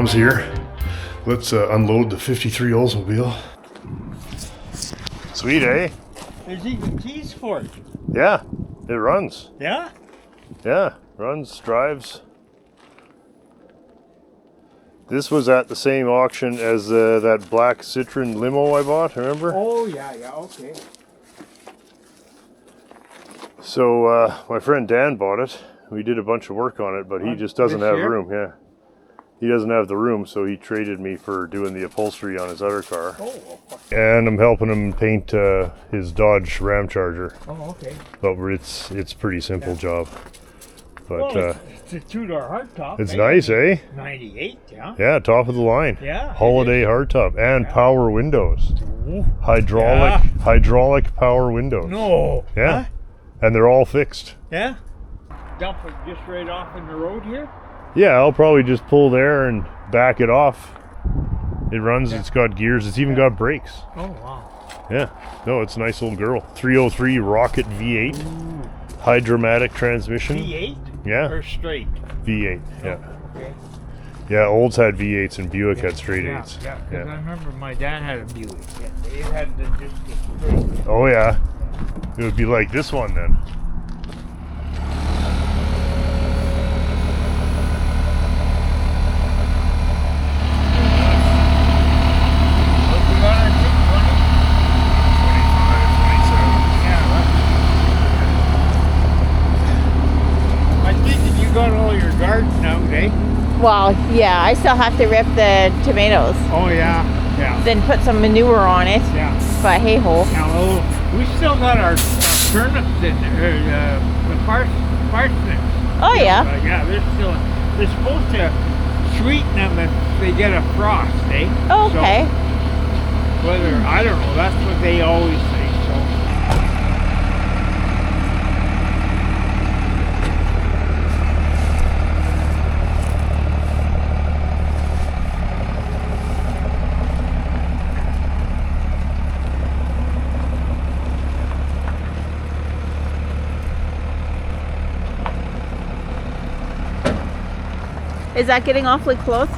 Tom's here. Let's unload the 53 Oldsmobile. Sweet, eh? There's even keys for it. Yeah, it runs. Yeah? Yeah, runs, drives. This was at the same auction as that black Citroen limo I bought, remember? Oh, yeah, okay. So my friend Dan bought it. We did a bunch of work on it, but he just doesn't have room. Yeah, he doesn't have the room, so he traded me for doing the upholstery on his other car. Oh. And I'm helping him paint his Dodge Ram Charger. Oh, okay. But it's a pretty simple job. But well, it's a two-door hardtop. it's nice, eh? 98, yeah. Yeah, top of the line. Yeah. Holiday hardtop and power windows. Oh. Hydraulic power windows. No. Yeah. Huh? And they're all fixed. Yeah. Dump it just right off in the road here? Yeah, I'll probably just pull there and back it off. It runs, it's got gears, it's even got brakes. Oh, wow. Yeah. No, it's a nice little girl. 303 Rocket V8. Ooh. Hydromatic transmission. V8? Yeah. Or straight? V8, yeah. Okay. Yeah, Olds had V8s and Buick had straight 8s. Yeah, because I remember my dad had a Buick. Yeah, it had the just straight. Oh, yeah. It would be like this one then. Well, yeah, I still have to rip the tomatoes. Oh, yeah. Then put some manure on it. Yeah. But hey ho. Now, we still got our turnips in there, the parsnips. Oh, yeah. Yeah, they're supposed to sweeten them if they get a frost, eh? Oh, okay. So, I don't know, that's what they always say, so. Is that getting awfully close?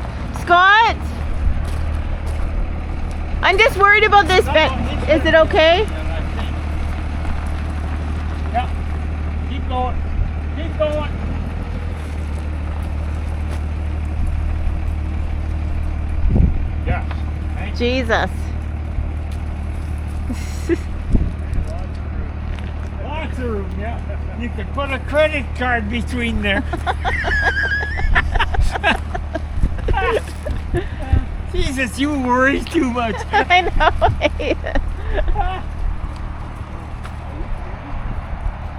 Scott! I'm just worried about this bit. Is it okay? Yeah. Keep going. Keep going. Yeah. Jesus. Lots of room, yeah. You could put a credit card between there. Jesus, you worry too much. I know.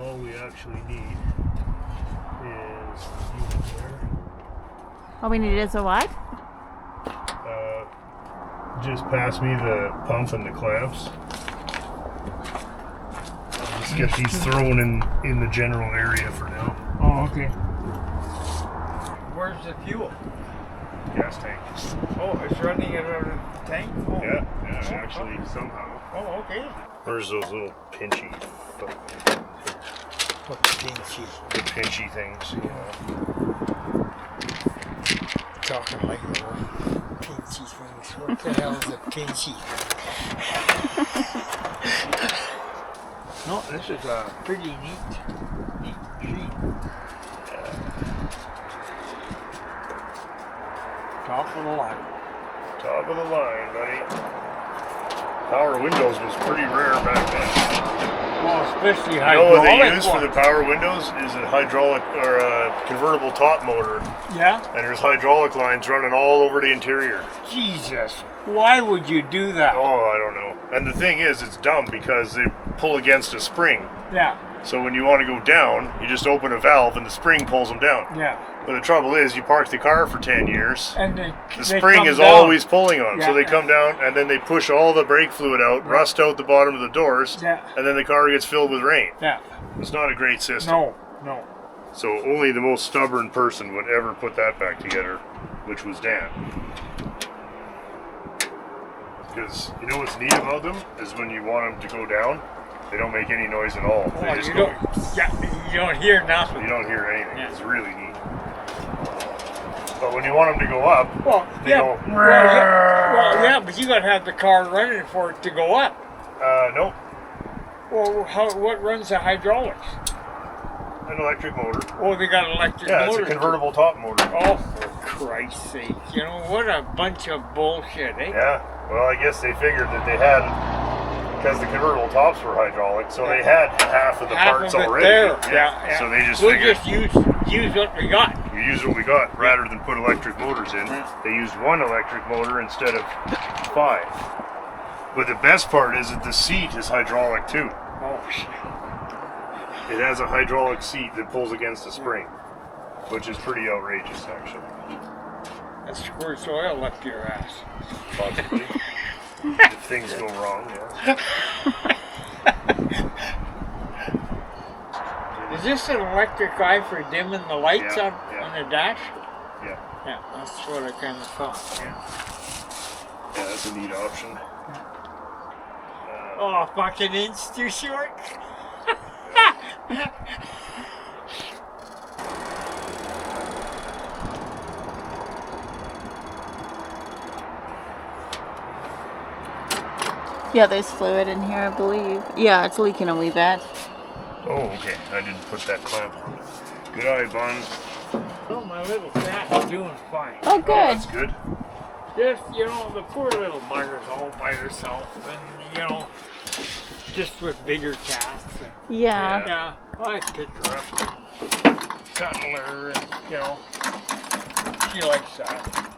All we actually need is All we need is a what? just pass me the pump and the clamps. I'll just get these thrown in the general area for now. Oh, okay. Where's the fuel? Gas tank. Oh, it's running out of the tank? Oh. Yeah, actually, somehow. Oh, okay. Where's those little pinchy things, you know? Talking like little pinchy things. What the hell is a pinchy? No, this is a pretty neat machine. Top of the line. Top of the line, buddy. Power windows was pretty rare back then. Well, especially You know hydraulic. what they use for the power windows is a hydraulic or a convertible top motor. Yeah? And there's hydraulic lines running all over the interior. Jesus. Why would you do that? Oh, I don't know. And the thing is, it's dumb because they pull against a spring. Yeah. So when you want to go down, you just open a valve and the spring pulls them down. Yeah. But the trouble is, you park the car for 10 years, And the they spring come is down. always pulling on them. Yeah. So they come down and then they push all the brake fluid out, rust out the bottom of the doors, Yeah. and then the car gets filled with rain. Yeah. It's not a great system. No. So only the most stubborn person would ever put that back together, which was Dan. Because you know what's neat about them is when you want them to go down, they don't make any noise at all. They just go. You don't hear nothing. You don't hear anything. Yeah. It's really neat. But when you want them to go up, Well, they yeah. go. Well, yeah, but you got to have the car running for it to go up. Nope. Well, what runs the hydraulics? An electric motor. Oh, they got electric Yeah, motors. it's a convertible top motor. Oh, for Christ's sake. You know, what a bunch of bullshit, eh? Yeah. Well, I guess they figured that they had, because the convertible tops were hydraulic, so they had half of the parts of it already. there. Yeah. So they just we'll figured just use what we got. we use what we got rather than put electric motors in. They used one electric motor instead of 5. But the best part is that the seat is hydraulic too. Oh, shit. It has a hydraulic seat that pulls against a spring, which is pretty outrageous, actually. That squirts oil up your ass. Possibly. If things go wrong, yeah. Is this an electric eye for dimming the lights Yeah, on the dash? Yeah. Yeah, that's what I kind of thought. Yeah, that's a neat option. Oh, fucking inch too short. Yeah, there's fluid in here, I believe. Yeah, it's leaking a wee bit. Oh, okay. I didn't put that clamp on it. Good eye, Bun. Oh, my little cat is doing fine. Oh, Oh, good. that's good. Just, you know, the poor little bugger's all by herself, and, you know, just with bigger cats. And, Yeah. yeah, I pick her up and cuddle her, and, you know, she likes that.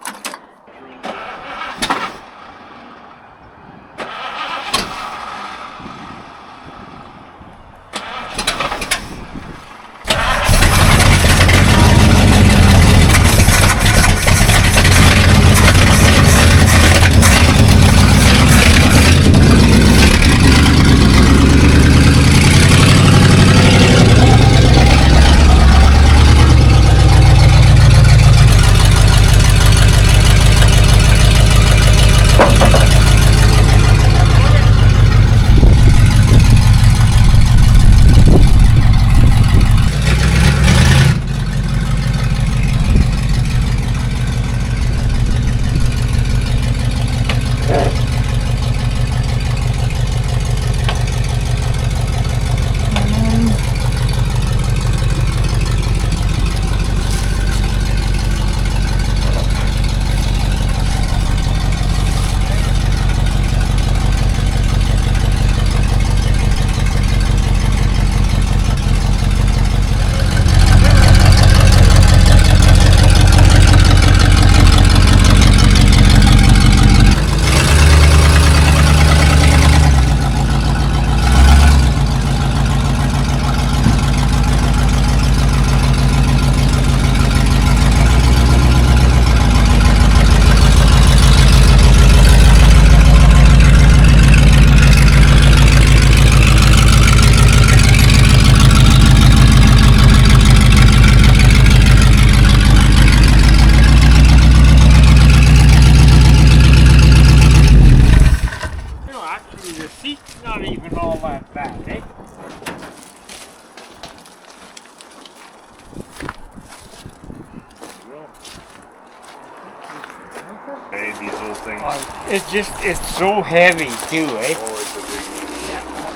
Hey, these old things. It's so heavy too, eh? Oh, it's a big one.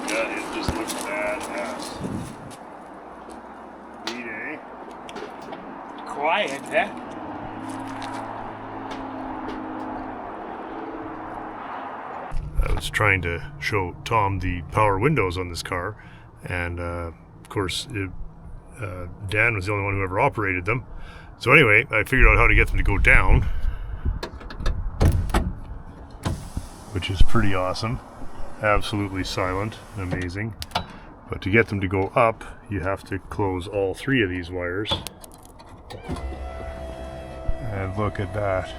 Yeah, it just looks badass. Neat, eh? Quiet, eh? I was trying to show Tom the power windows on this car, and of course Dan was the only one who ever operated them. So anyway, I figured out how to get them to go down, which is pretty awesome. Absolutely silent, amazing. But to get them to go up, you have to close all 3 of these wires. And look at that.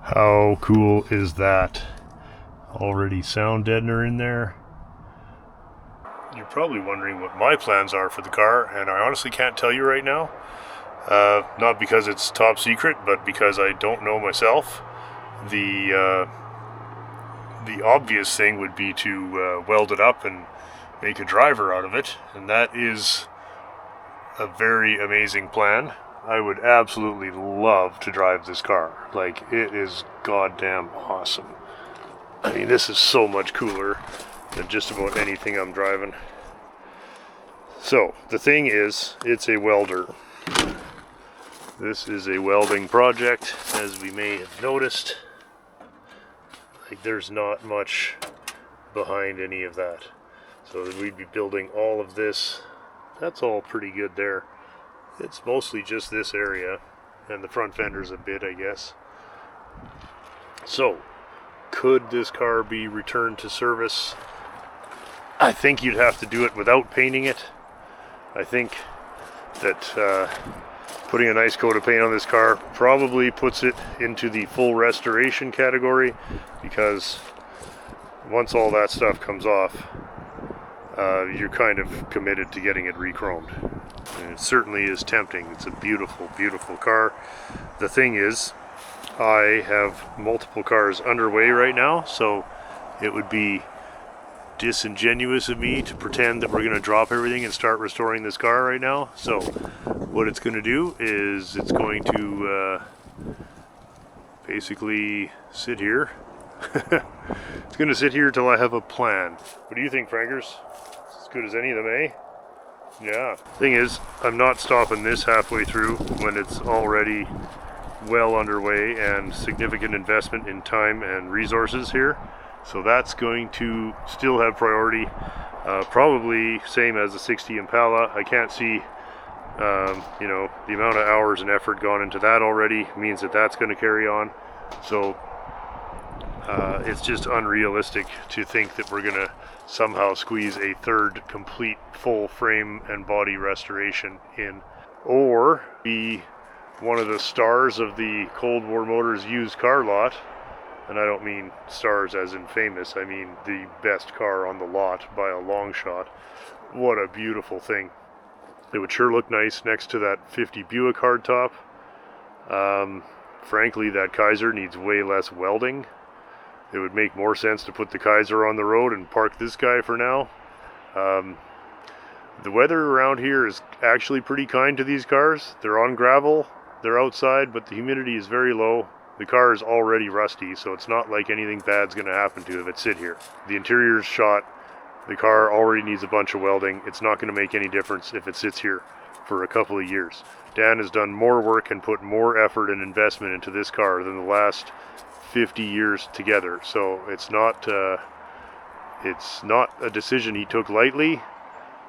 How cool is that? Already sound deadener in there. You're probably wondering what my plans are for the car, and I honestly can't tell you right now. Not because it's top secret, but because I don't know myself. The obvious thing would be to weld it up and make a driver out of it, and that is a very amazing plan. I would absolutely love to drive this car. Like, it is goddamn awesome. I mean, this is so much cooler than just about anything I'm driving. So, the thing is, it's a welder. This is a welding project, as we may have noticed. Like, there's not much behind any of that. So we'd be building all of this. That's all pretty good there. It's mostly just this area, and the front fender's a bit, I guess. So, could this car be returned to service? I think you'd have to do it without painting it. I think that putting a nice coat of paint on this car probably puts it into the full restoration category, because once all that stuff comes off, you're kind of committed to getting it re-chromed. And it certainly is tempting. It's a beautiful, beautiful car. The thing is, I have multiple cars underway right now, so it would be disingenuous of me to pretend that we're going to drop everything and start restoring this car right now. So what it's going to do is it's going to basically sit here. It's going to sit here till I have a plan. What do you think, Frankers? As good as any of them, eh? Yeah. Thing is, I'm not stopping this halfway through when it's already well underway and significant investment in time and resources here. So that's going to still have priority. Probably same as the 60 Impala. I can't see, you know, the amount of hours and effort gone into that already means that that's going to carry on. So it's just unrealistic to think that we're going to somehow squeeze a third complete full frame and body restoration in, or be one of the stars of the Cold War Motors used car lot. And I don't mean stars as in famous, I mean the best car on the lot by a long shot. What a beautiful thing. It would sure look nice next to that 50 Buick hardtop. Frankly, that Kaiser needs way less welding. It would make more sense to put the Kaiser on the road and park this guy for now. The weather around here is actually pretty kind to these cars. They're on gravel, they're outside, but the humidity is very low. The car is already rusty, so it's not like anything bad's going to happen to it if it sit here. The interior's shot. The car already needs a bunch of welding. It's not going to make any difference if it sits here for a couple of years. Dan has done more work and put more effort and investment into this car than the last 50 years together. So it's not a decision he took lightly,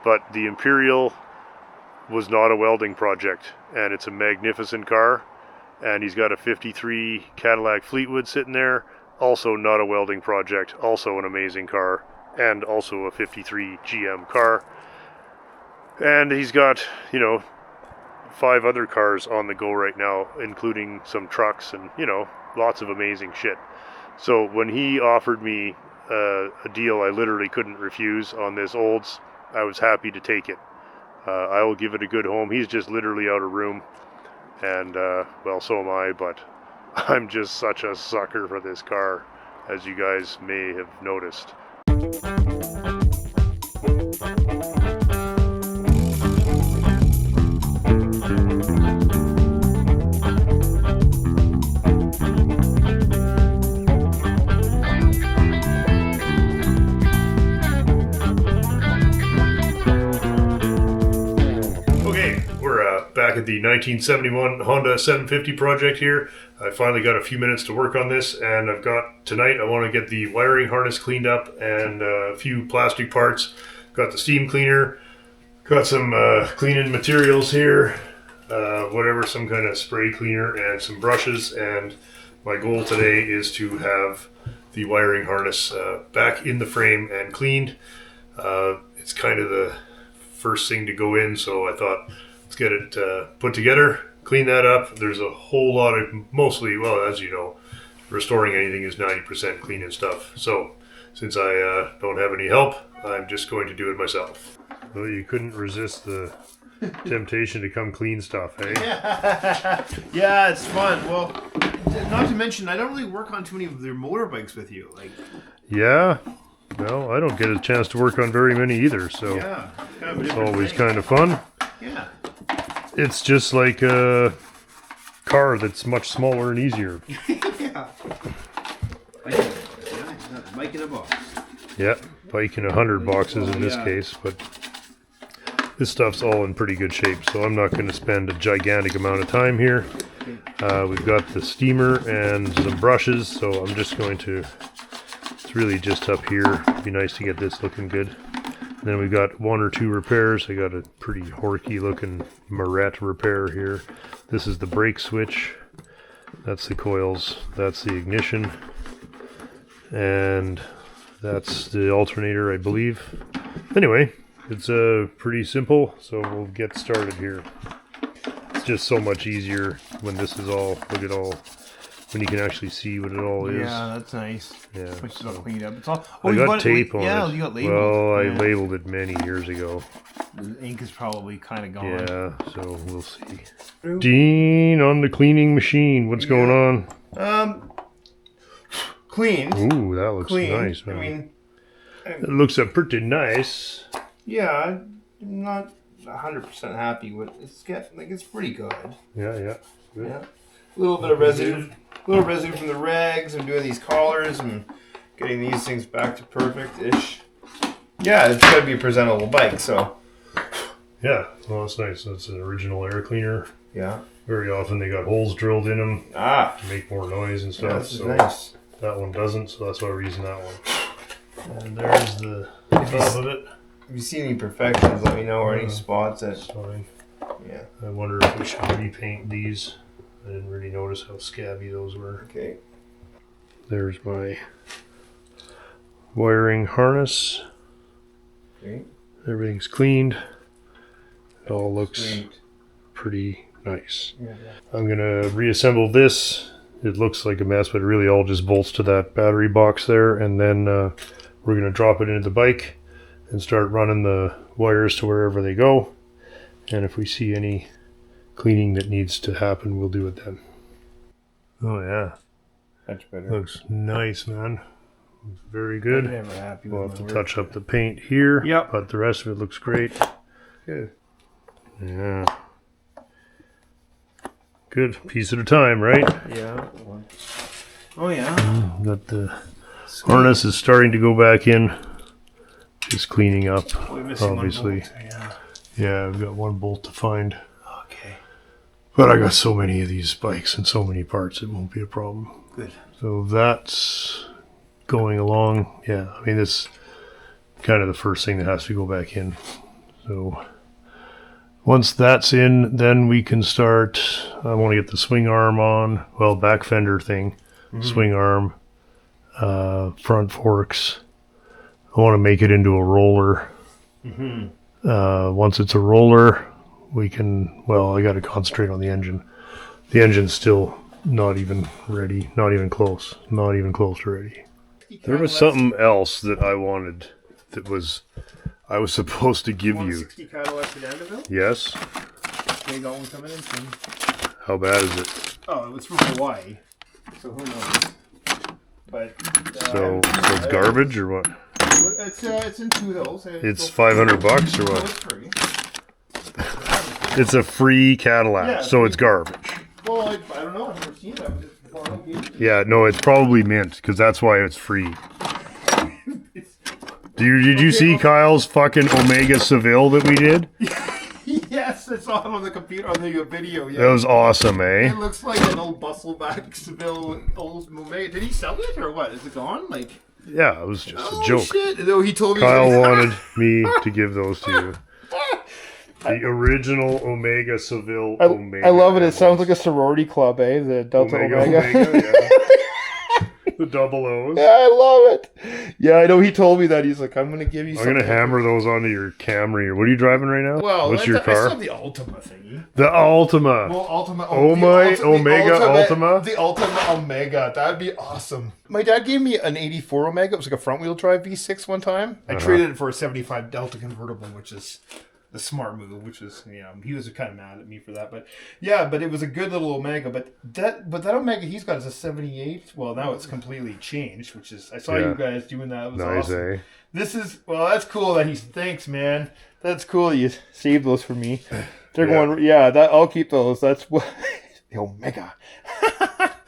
but the Imperial was not a welding project, and it's a magnificent car. And he's got a 53 Cadillac Fleetwood sitting there, also not a welding project, also an amazing car, and also a 53 GM car. And he's got, you know, 5 other cars on the go right now, including some trucks and, you know, lots of amazing shit. So when he offered me a deal I literally couldn't refuse on this Olds, I was happy to take it. I will give it a good home. He's just literally out of room. And, well, so am I, but I'm just such a sucker for this car, as you guys may have noticed. Back at the 1971 Honda 750 project here. I finally got a few minutes to work on this, and I've got tonight I want to get the wiring harness cleaned up and a few plastic parts. Got the steam cleaner, got some cleaning materials here, whatever, some kind of spray cleaner and some brushes, and my goal today is to have the wiring harness back in the frame and cleaned. It's kind of the first thing to go in, so I thought, let's get it put together, clean that up. There's a whole lot of, mostly, well, as you know, restoring anything is 90% clean and stuff. So, since I don't have any help, I'm just going to do it myself. Well, you couldn't resist the temptation to come clean stuff, hey? Yeah, it's fun. Well, not to mention, I don't really work on too many of their motorbikes with you. Like, yeah? Well, I don't get a chance to work on very many either, so Yeah. Kind of a it's different always thing. kind of fun. Yeah. It's just like a car that's much smaller and easier. Yeah. Yeah, bike in a box. Yeah, bike in 100 boxes in this case, but this stuff's all in pretty good shape, so I'm not going to spend a gigantic amount of time here. We've got the steamer and some brushes, so I'm just going to, it's really just up here. It'd be nice to get this looking good. And then we've got 1 or 2 repairs. I got a pretty horky looking Moret repair here. This is the brake switch. That's the coils. That's the ignition. And that's the alternator, I believe. Anyway, it's pretty simple, so we'll get started here. It's just so much easier when this is all, look at all, when you can actually see what it all is. Yeah, that's nice. Yeah, Which is all cleaned up. It's all. I got tape on yeah, it. you got labeled. Well, I Yeah. labeled it many years ago. The ink is probably kind of gone. Yeah, so we'll see. Dean on the cleaning machine. What's going on? Cleaned. Ooh, that looks Clean. nice, I man. mean, It looks pretty nice. yeah, I'm not 100% happy with it's it's pretty good. Yeah, yeah. Good. Yeah. A little bit of residue. A little residue from the rags. I'm doing these collars and getting these things back to perfect-ish. Yeah, it's got to be a presentable bike, so. Yeah, well, that's nice. That's an original air cleaner. Yeah. Very often they got holes drilled in them Ah. to make more noise and stuff. Yeah, this is so nice. that one doesn't, so that's why we're using that one. And there's the top of it. If you see any perfections, let me know, or any spots that. Sorry. Yeah. I wonder if we should repaint these. I didn't really notice how scabby those were. Okay. There's my wiring harness. Okay. Everything's cleaned. It all looks Sweet. pretty nice. Yeah. I'm gonna reassemble this. It looks like a mess, but it really all just bolts to that battery box there, and then we're gonna drop it into the bike and start running the wires to wherever they go. And if we see any cleaning that needs to happen, we'll do it then. Oh yeah, Much better. looks nice, man. Looks very I'm good. never happy with We'll have my to work. touch up the paint here, Yep. but the rest of it looks great. Good. Yeah. Good. Piece at a time, right? Yeah. Oh yeah. Got the harness is starting to go back in. Just cleaning up, We're missing one obviously. bolt. Yeah. Yeah, I've got one bolt to find. Okay. But I got so many of these bikes and so many parts, it won't be a problem. Good. So that's going along. Yeah, I mean, it's kind of the first thing that has to go back in. So once that's in, then we can start. I want to get the swing arm on. Well, back fender thing, swing arm, front forks. I want to make it into a roller. Once it's a roller, we can. Well, I got to concentrate on the engine. The engine's still not even ready. Not even close. Not even close to ready. There was something else that I wanted. That was. I was supposed to give you. 160 Cadillac at Anderville? Yes. They got one coming in soon. How bad is it? Oh, it was from Hawaii, so who knows? But So it's garbage or what? it's in Two Hills. And It's $500 or no, what? it's free. It's a free Cadillac, Yeah, so it's garbage. Well, I don't know. I've never seen it. I've just before I gave it to Yeah, no, it's probably mint because that's why it's free. you. Did you see Kyle's fucking Omega Seville that we did? Yes, I saw it on the computer on the video. Yeah. That was awesome, eh? It looks like an old Bustleback Seville Oldsmobile. Did he sell it or what? Is it gone? Like, Yeah, it was just oh a joke. shit! No, he told me. Kyle wanted me to give those to you. The original Omega Seville Omega. I love it. It sounds like a sorority club, eh? The Delta Omega. yeah. The double O's. Yeah, I love it. Yeah, I know he told me that. He's like, I'm going to give you I'm something. going to hammer those onto your Camry. What are you driving right now? Well, what's your I still car? have the Ultima thingy. The Altima. Well, Ultima. Oh the my Ultima- Omega Ultima? The Ultima Omega. That'd be awesome. My dad gave me an 84 Omega. It was like a front wheel drive V6 one time. I traded it for a 75 Delta convertible, which is the smart move, which was, you know, he was kind of mad at me for that. But yeah, but it was a good little Omega. But that Omega he's got is a 78. Well, now it's completely changed, which is, I saw you guys doing that. It was nice, awesome. eh? This is, well, that's cool that he's, thanks, man. That's cool that you saved those for me. They're going, I'll keep those. That's what, the Omega.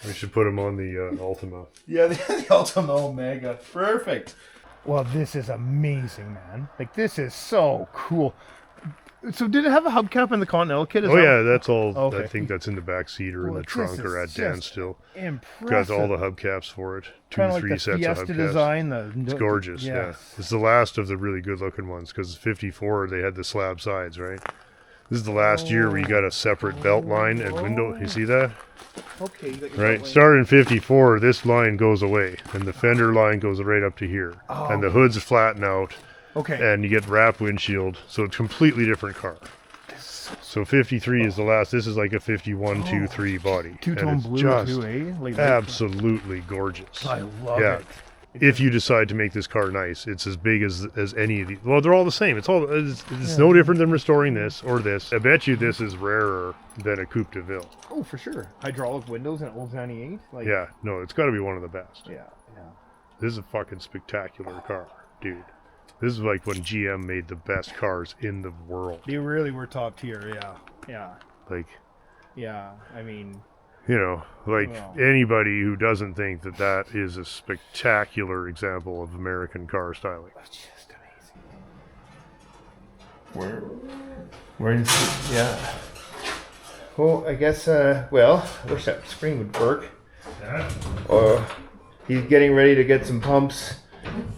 We should put him on the Ultima. Yeah, the Ultima Omega. Perfect. Well, this is amazing, man. Like, this is so cool. So did it have a hubcap in the Continental kit? Yeah, that's all. Okay. I think that's in the back seat or in the trunk or at Dan still. Impressive. Got all the hubcaps for it. Kind of 3 like the sets Fiesta of hubcaps. design. It's gorgeous, yeah. It's the last of the really good looking ones because 54 they had the slab sides, right? This is the last year where you got a separate belt line and window. You see that? Okay. Right. Starting in 54, this line goes away, and the fender line goes right up to here, and the hoods flatten out. Okay. And you get wrap windshield, so it's a completely different car. So 53 is the last. This is like a 51, 2, 3 body. Two-tone blue just too, eh? Like absolutely gorgeous. I love it. If you decide to make this car nice, it's as big as any of these. Well, they're all the same. It's no different than restoring this or this. I bet you this is rarer than a Coupe de Ville. Oh, for sure. Hydraulic windows in an old 98. Like, Yeah, no, it's got to be one of the best. Yeah. This is a fucking spectacular car, dude. This is like when GM made the best cars in the world. They really were top tier. Yeah. Like, Yeah. I mean, you know, like Wow. anybody who doesn't think that that is a spectacular example of American car styling. it's just amazing. We're in, yeah. Well, I guess, I wish that spring would work. Yeah. Or he's getting ready to get some pumps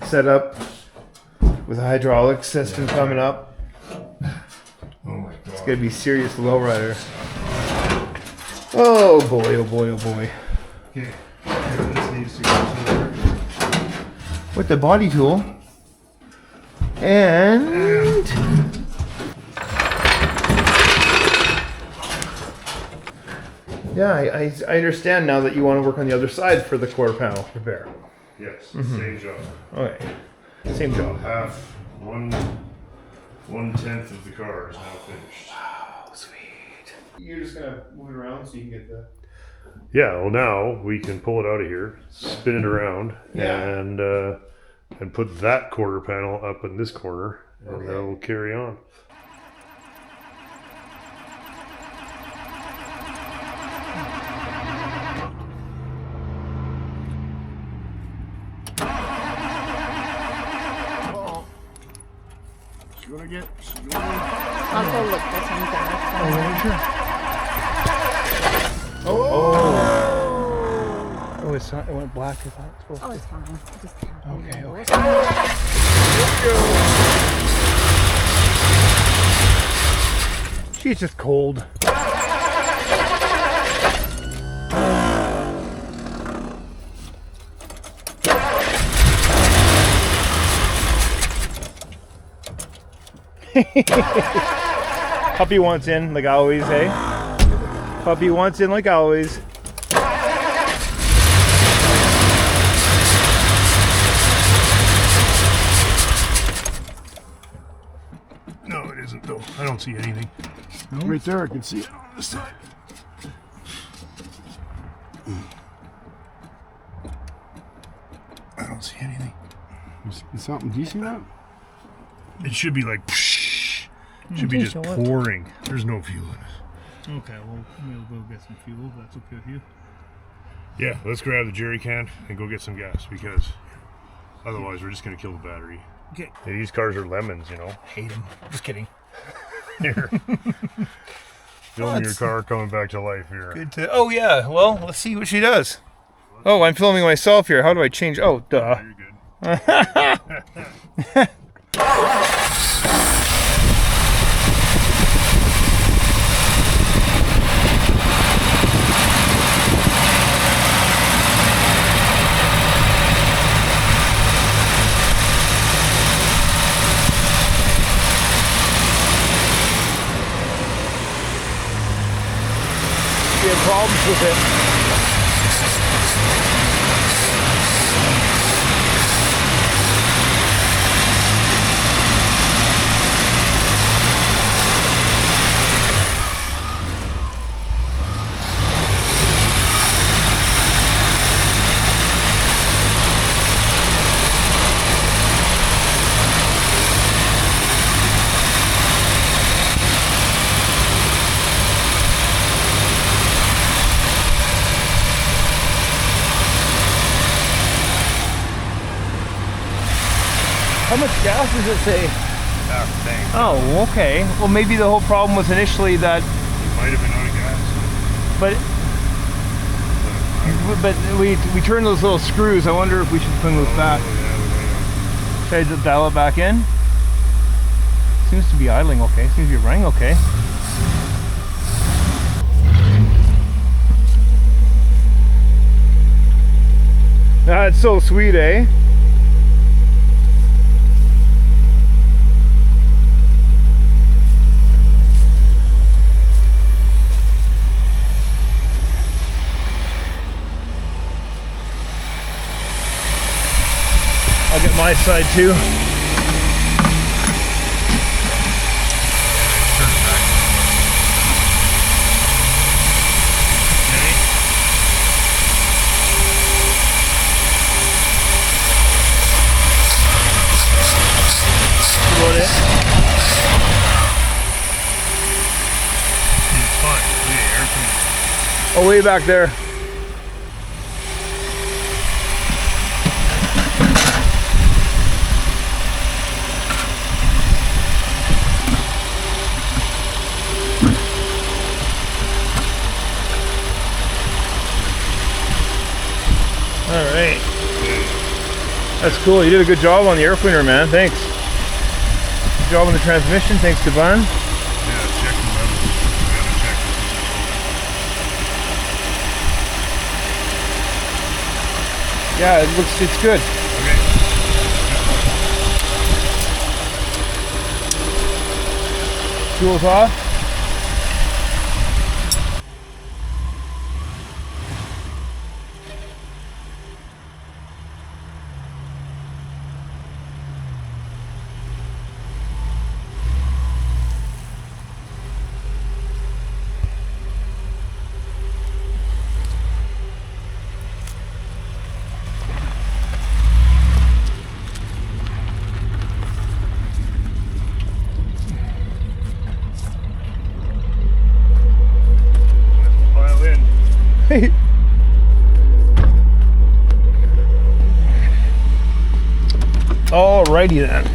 set up with a hydraulic system coming up. Oh my It's god. gonna be serious lowrider. Oh boy, oh boy, oh boy. Okay. This needs to go somewhere. With the body tool. And yeah, I understand now that you want to work on the other side for the quarter panel repair. Yes, same job. Okay. Same job. Half, 1/10 of the car is now finished. Oh, sweet. You're just gonna move it around so you can get the. Yeah, well now we can pull it out of here, spin it around, Yeah. and put that quarter panel up in this corner, and Okay. that'll carry on. I'll go look for some gas. Oh, it's not, it went black. I thought it was supposed Oh, it's fine. Just to. She's just cold. Puppy wants in like always, hey? Puppy wants in like always. No, it isn't though. I don't see anything. Right there, I can see it on this side. I don't see anything. Is something? Do you see that? It should be like, psh, should be just pouring. There's no fuel in it. Okay, well, we'll go get some fuel if that's okay with you. Yeah, let's grab the jerry can and go get some gas because otherwise we're just gonna kill the battery. Okay. Hey, these cars are lemons, you know. Hate him. Just kidding. Here. Film your car coming back to life here. Good to. Oh yeah. Well, let's see what she does. Oh, I'm filming myself here. How do I change? Oh, duh. You're good. She had problems with it. How much gas does it say? Half the tank. Oh, okay. Well, maybe the whole problem was initially that, It might have been out of gas. but we turned those little screws. I wonder if we should put those back. Oh, yeah, we might have. Should I just dial it back in? Seems to be idling okay. Seems to be running okay. That's so sweet, eh? I'll get my side too. About it. It's fine. Yeah, air cleaner. Oh, way back there. All right. That's cool. You did a good job on the air cleaner, man. Thanks. Good job on the transmission. Thanks to Bun. Yeah, check the levels. We haven't checked it. Yeah, it's good. Okay. Fuel's off. Pile in. Alrighty then.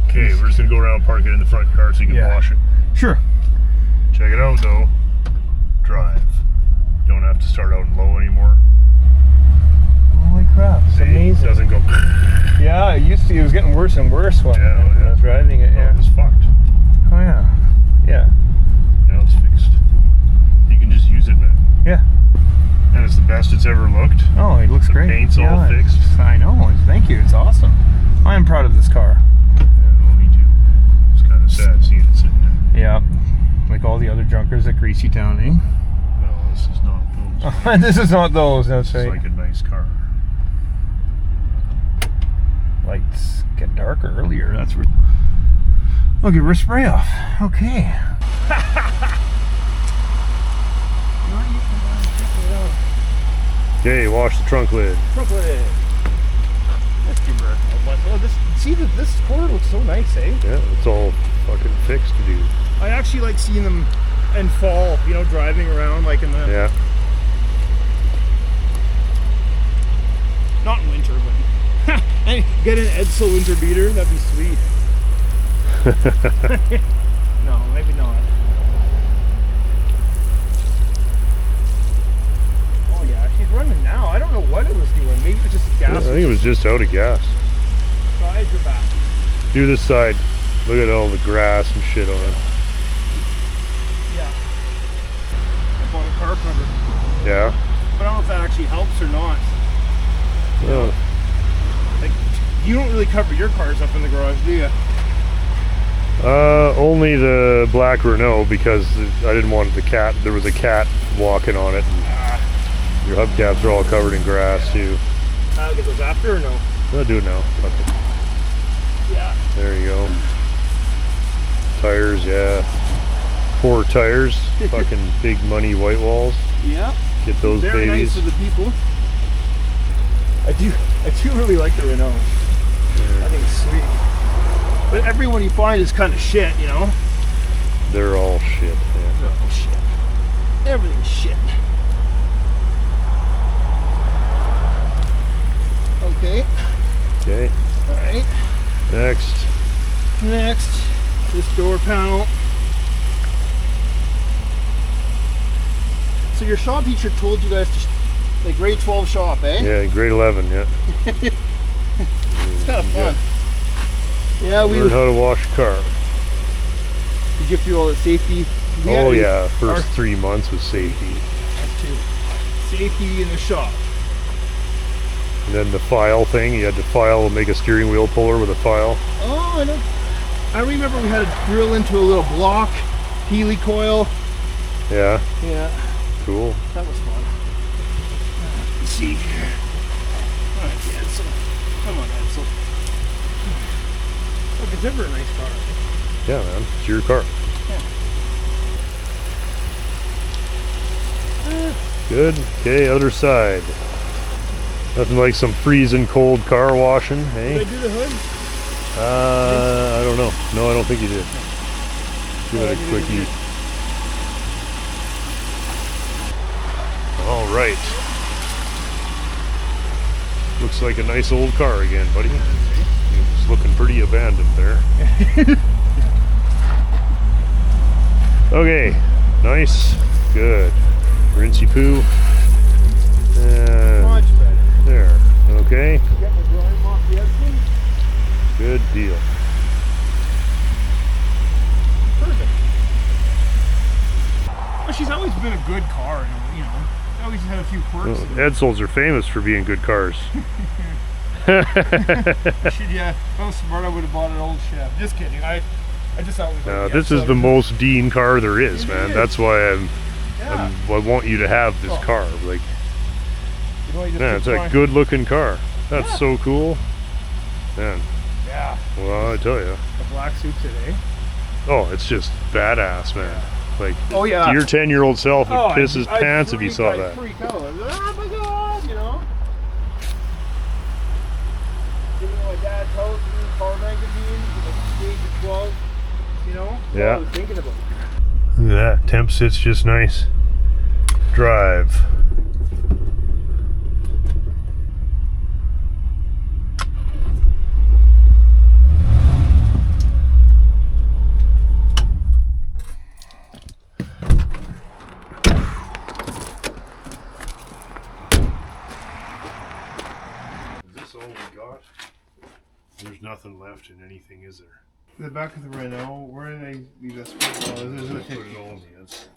Okay, we're just gonna go around and park it in the front yard so you can Yeah. wash it. Sure. Check it out though. Drive. Don't have to start out low anymore. Holy crap, it's See? amazing. Doesn't go. Yeah, it was getting worse and worse when Yeah, I was driving it. Oh, Yeah. it was fucked. Oh yeah. Yeah. Now it's fixed. You can just use it, man. Yeah. And it's the best it's ever looked. Oh, it looks The great. paint's all Yeah, fixed. I know. Thank you. It's awesome. I am proud of this car. Yeah, well, me too. It's kind of sad seeing it sitting there. Yeah. Like all the other junkers at Greasy Town, eh? No, this is not those. This is not those. That's It's right. like a nice car. Lights get darker earlier. That's where. I'll give her a spray off. Okay. Okay, wash the trunk lid. Chocolate. Let's give her a bunch. Oh, this quarter looks so nice, eh? Yeah, it's all fucking fixed, dude. I actually like seeing them in fall. You know, driving around like in the. Yeah. Not in winter, but hey, get an Edsel winter beater. That'd be sweet. No, maybe not. Oh yeah, she's running now. I don't know what it was doing. Maybe it was just I gas. think it was just out of gas. Sides or back. Do this side. Look at all the grass and shit on it. Yeah. Up on a car cover. Yeah. But I don't know if that actually helps or not. Well, Like, you don't really cover your cars up in the garage, do you? only the black Renault because I didn't want the cat. There was a cat walking on it. And your hubcaps are all covered in grass too. I'll get those after or no? I'll do it now. Fuck it. Yeah. There you go. Tires, yeah. 4 tires. Fucking big money white walls. Yeah. Get those Very babies. nice for the people. I do really like the Renault. I think it's sweet. But everyone you find is kind of shit, you know? They're all shit. Yeah. They're all shit. Everything's shit. Okay. Okay. All right. Next. Next, this door panel. So your shop teacher told you guys to, like, grade 12 shop, eh? Yeah, grade 11. Yeah. It's kind of fun. Yeah, we learn how to wash a car. Did you feel all the safety? Oh yeah, first 3 months was safety. Safety in the shop. And then the file thing, you had to file, make a steering wheel puller with a file. Oh, I know. I remember we had to drill into a little block, Healy coil. Yeah. Yeah. Cool. That was fun. Let's see here. All right, Edsel. Come on, Edsel. Look, it's ever a nice car. Yeah, man. It's your car. Yeah. Good. Okay, other side. Nothing like some freezing cold car washing, hey? Did I do the hood? I don't know. No, I don't think you did. Give it a quickie. All right. Looks like a nice old car again, buddy. It's looking pretty abandoned there. Okay. Nice. Good. Rinsey poo. And Much better. there. Okay. Get my drawing off the Edsel. Good deal. Perfect. Well, she's always been a good car, you know. Always had a few quirks. Well, Edsels are famous for being good cars. Yeah, if I was smart, I would have bought an old Chef. Just kidding. I just always. This is the most Dean car there is, man. That's why I want you to have this car. Like, man, it's a good-looking car. That's so cool, man. Yeah. Well, I tell you. The black suit today. Oh, it's just badass, man. Like, Oh yeah. your 10-year-old self would piss his pants if he saw I'd that. freak out. I'd be like, oh my god, you know. Giving my dad's house and car magazines at the age of 12, you know. Yeah. I was thinking about it. Look at that. Temp sit's just nice. Drive. There's nothing left in anything, is there? The back of the Renault, where did I leave this? Oh, there's a Put it all in the ends.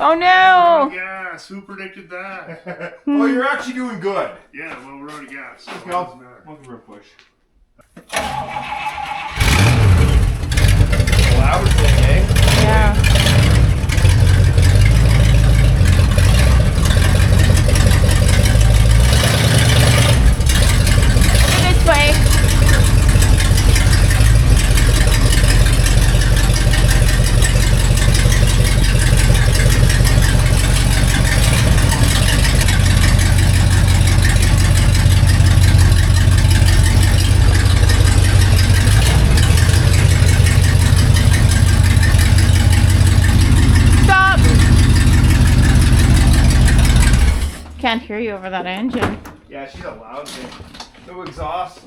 Oh no! Gas. Who predicted that? Oh, you're actually doing good. Yeah, well, we're out of gas. So I'll give her a push. Loud thing, eh? Yeah. This way. Stop! Can't hear you over that engine. Yeah, she's a loud thing. No exhaust.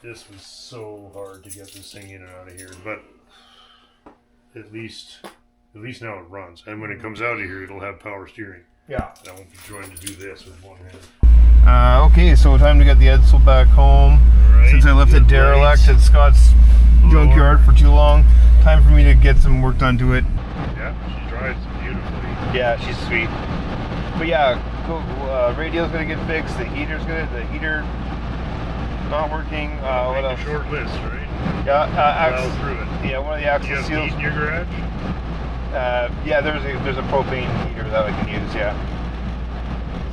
This was so hard to get this thing in and out of here, but at least now it runs. And when it comes out of here, it'll have power steering. Yeah. I won't be trying to do this with one hand. Okay, so time to get the Edsel back home. Right, Since I left it good derelict lights. at Scott's junkyard for too long, time for me to get some work done to it. Yeah, she drives beautifully. Yeah, she's sweet. But yeah, radio's gonna get fixed. The heater not working. What Make else? a short list, right? Yeah, Plow through it. yeah, one of the Do axle you have seals. heat in your garage? Yeah, there's a propane heater that I can use. Yeah.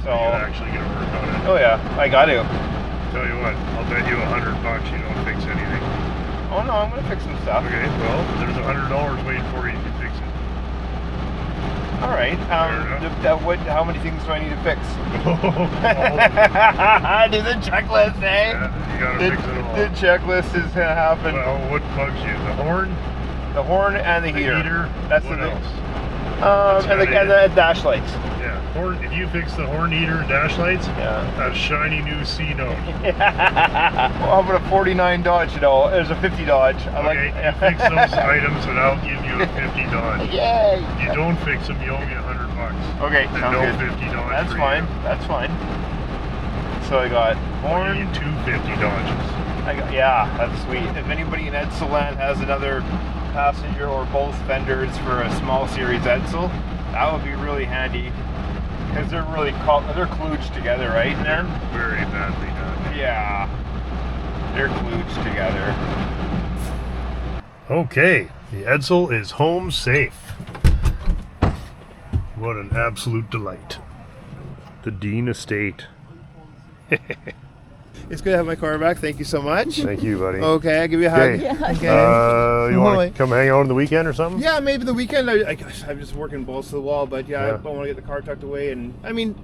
So. You're actually gonna work on it. Oh yeah, I got to. Tell you what, I'll bet you $100 you don't fix anything. Oh no, I'm gonna fix some stuff. Okay, well, there's $100 waiting for you if you fix it. All right. How many things do I need to fix? All of it. Do the checklist, eh? Yeah, you gotta fix it all. The checklist is gonna happen. Well, what bugs you? The horn? The horn and the The heater. heater? That's what the else? and the dash lights. Yeah, horn. If you fix the horn, heater, and dash lights, Yeah. a shiny new C note. Well, how about a 49 Dodge? No, there's a 50 Dodge. I Okay, you fix those items, and I'll give you a $50. Yay! You don't fix them, you owe me $100. Okay, And sounds no good. $50 That's for fine. you. That's fine. So I got I'll horn. give you two $50 Dodges. Yeah, that's sweet. If anybody in Edsel land has another passenger or both fenders for a small series Edsel, that would be really handy because they're really they're kludged together, right, man? Very badly done. Yeah, they're kludged together. Okay, the Edsel is home safe. What an absolute delight. The Dean Estate. It's good to have my car back. Thank you so much. Thank you, buddy. Okay, I'll give you a hug. Okay. Okay. You want Boy. to come hang out on the weekend or something? Yeah, maybe the weekend. I'm just working balls to the wall, but yeah, Yeah. I want to get the car tucked away. And I mean,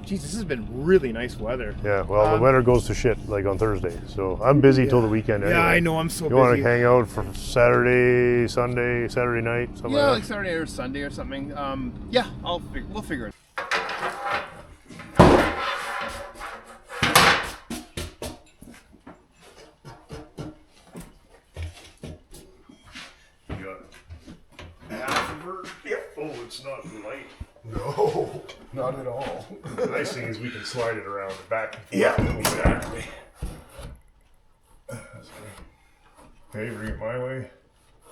geez, this has been really nice weather. Yeah, well, the weather goes to shit like on Thursday, so I'm busy till the weekend anyway. Yeah, I know. I'm so You busy. want to hang out for Saturday, Sunday, Saturday night, something Yeah, like like that? Saturday or Sunday or something. Yeah, we'll figure it. You got half of her? Yep. Oh, it's not light. No, not at all. The nice thing is we can slide it around and back. Yeah, exactly. Okay, bring it my way.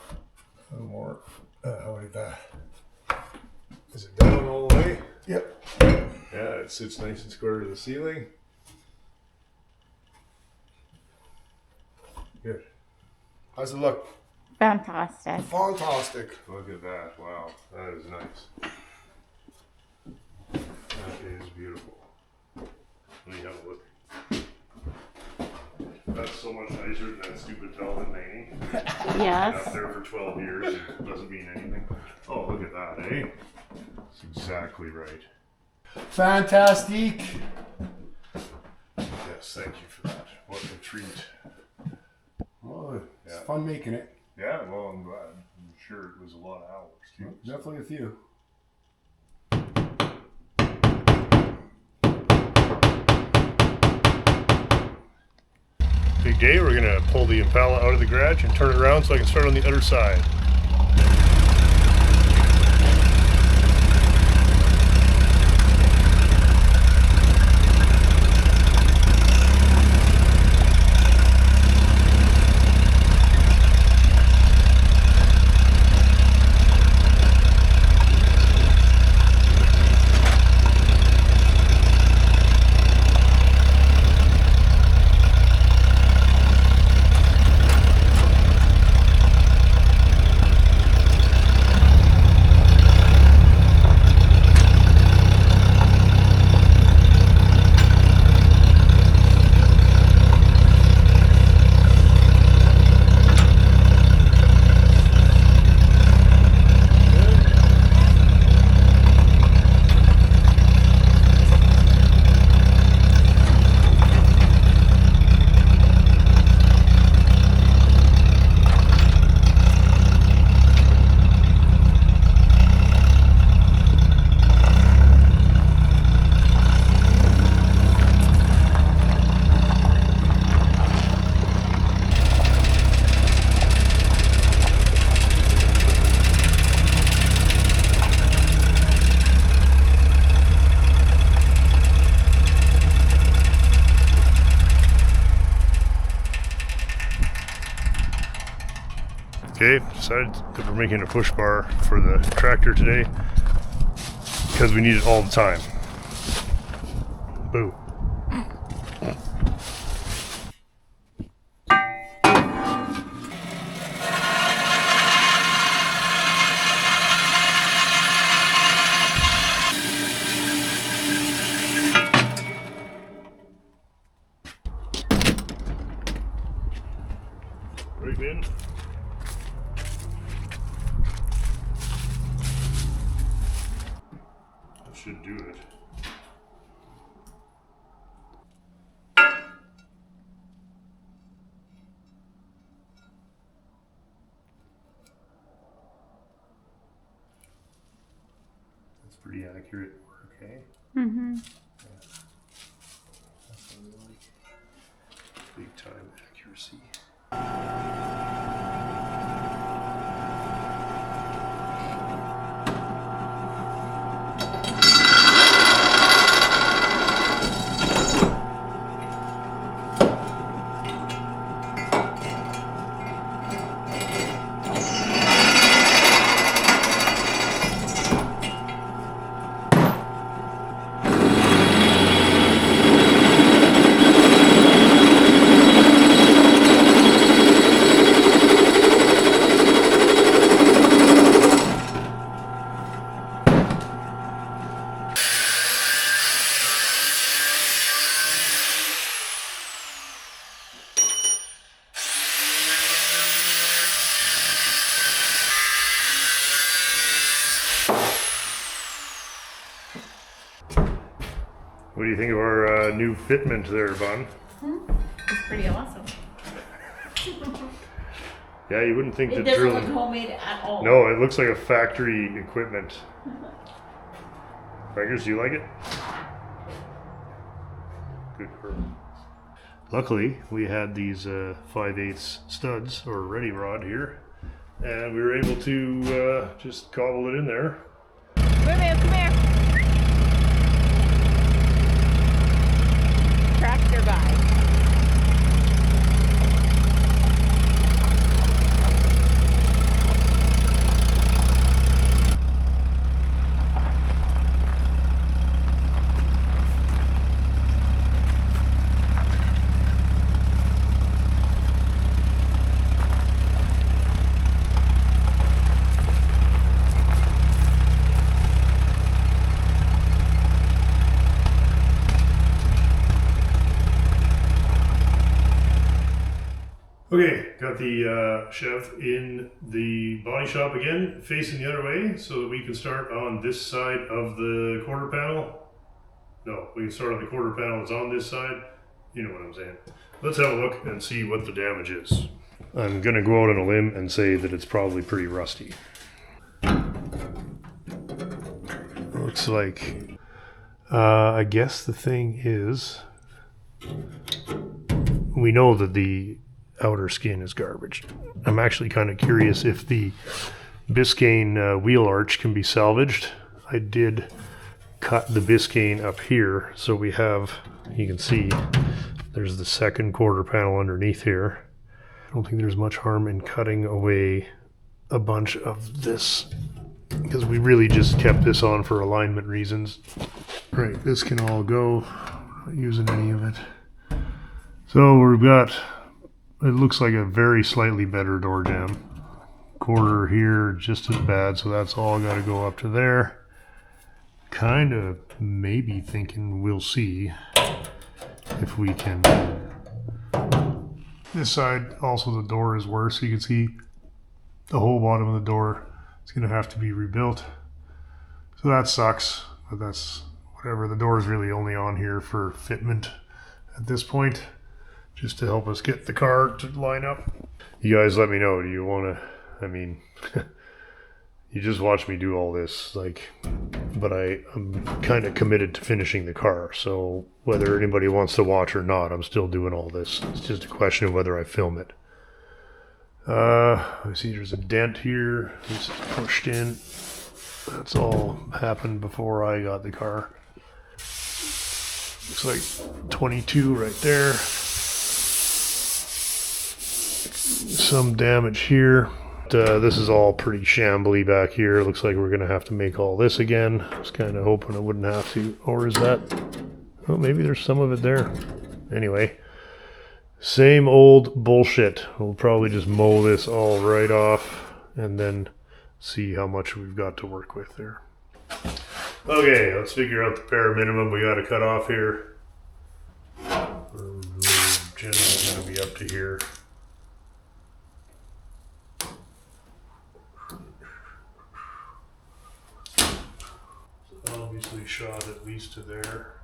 A little more. How like that? Is it down all the way? Yep. Yeah, it sits nice and square to the ceiling. Good. How's it look? Fantastic. Fantastic. Look at that. Wow, that is nice. That is beautiful. Let me have a look. That's so much nicer than that stupid velvet painting. Been up Yes. there for 12 years and doesn't mean anything. Oh, look at that, eh? That's exactly right. Fantastic. Yes, thank you for that. What a treat. Well, it's Yeah. fun making it. Yeah, well, I'm glad. I'm sure it was a lot of hours, too. Definitely a few. Big day, we're going to pull the Impala out of the garage and turn it around so I can start on the other side. Okay, decided that we're making a push bar for the tractor today because we need it all the time. Boo. Right in. That should do it. That's pretty accurate work, eh? Mm-hmm. That's what I like. Big time accuracy. What do you think of our new fitment there, Bon? It's pretty awesome. Yeah, you wouldn't think It that doesn't drilling. look homemade at all. No, it looks like a factory equipment. Fraggers, do you like it? Good girl. Luckily, we had these 5/8 studs, or ready rod here, and we were able to just cobble it in there. Come here. Tractor by. Okay, got the Chev in the body shop again, facing the other way, so that we can start on this side of the quarter panel. No, we can start on the quarter panel that's on this side. You know what I'm saying. Let's have a look and see what the damage is. I'm gonna go out on a limb and say that it's probably pretty rusty. Looks like, I guess the thing is, we know that the outer skin is garbage. I'm actually kind of curious if the Biscayne wheel arch can be salvaged. I did cut the Biscayne up here, so we have, you can see, there's the second quarter panel underneath here. I don't think there's much harm in cutting away a bunch of this, because we really just kept this on for alignment reasons. Right, this can all go, not using any of it. So we've got, it looks like a very slightly better door jamb. Quarter here, just as bad, so that's all got to go up to there. Kind of maybe thinking we'll see if we can. This side, also the door is worse. You can see the whole bottom of the door is going to have to be rebuilt. So that sucks, but that's whatever. The door is really only on here for fitment at this point, just to help us get the car to line up. You guys let me know, do you want to, I mean, you just watch me do all this, like, but I'm kind of committed to finishing the car, so whether anybody wants to watch or not, I'm still doing all this. It's just a question of whether I film it. I see there's a dent here. This is pushed in. That's all happened before I got the car. Looks like 22 right there. Some damage here. this is all pretty shambly back here. Looks like we're going to have to make all this again. I was kind of hoping I wouldn't have to. Or is that... Oh, maybe there's some of it there. Anyway, same old bullshit. We'll probably just mow this all right off and then see how much we've got to work with there. Okay, let's figure out the bare minimum we got to cut off here. We're generally going to be up to here. Obviously shot at least to there.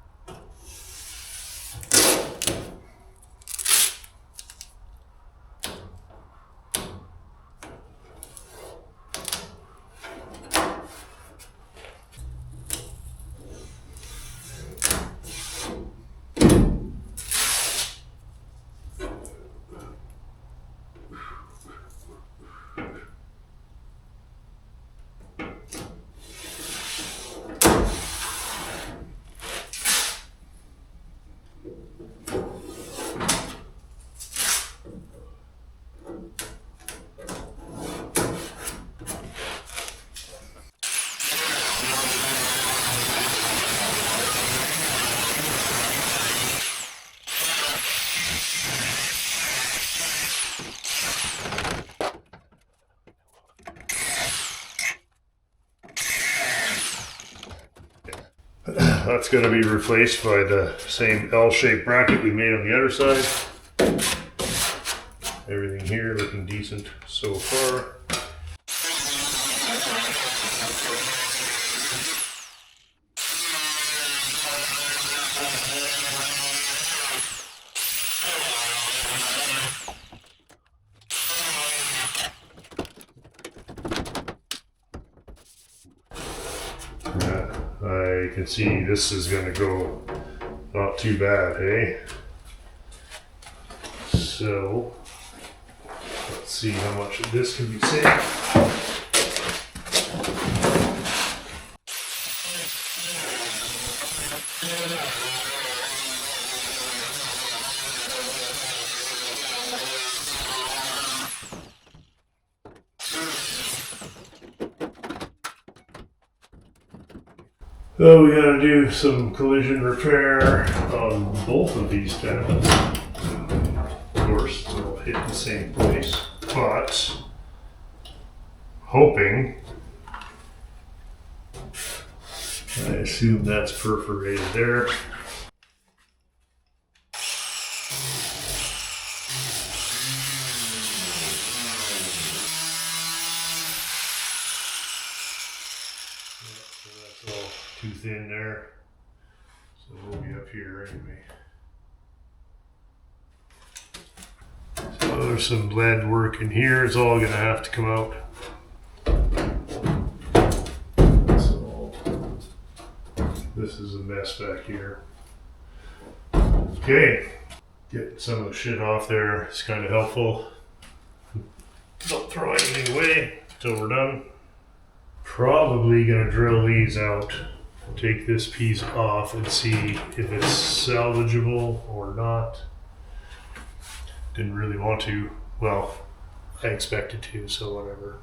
That's going to be replaced by the same L-shaped bracket we made on the other side. Everything here looking decent so far. I can see this is going to go not too bad, eh? So, let's see how much of this can be saved. So we gotta do some collision repair on both of these panels. Of course, they'll hit the same place, but hoping, I assume that's perforated there. Too thin there, so we'll be up here anyway. So there's some lead work in here. It's all gonna have to come out. So this is a mess back here. Okay, getting some of the shit off there is kind of helpful. Don't throw anything away until we're done. Probably gonna drill these out. Take this piece off and see if it's salvageable or not. Didn't really want to. Well, I expected to, so whatever.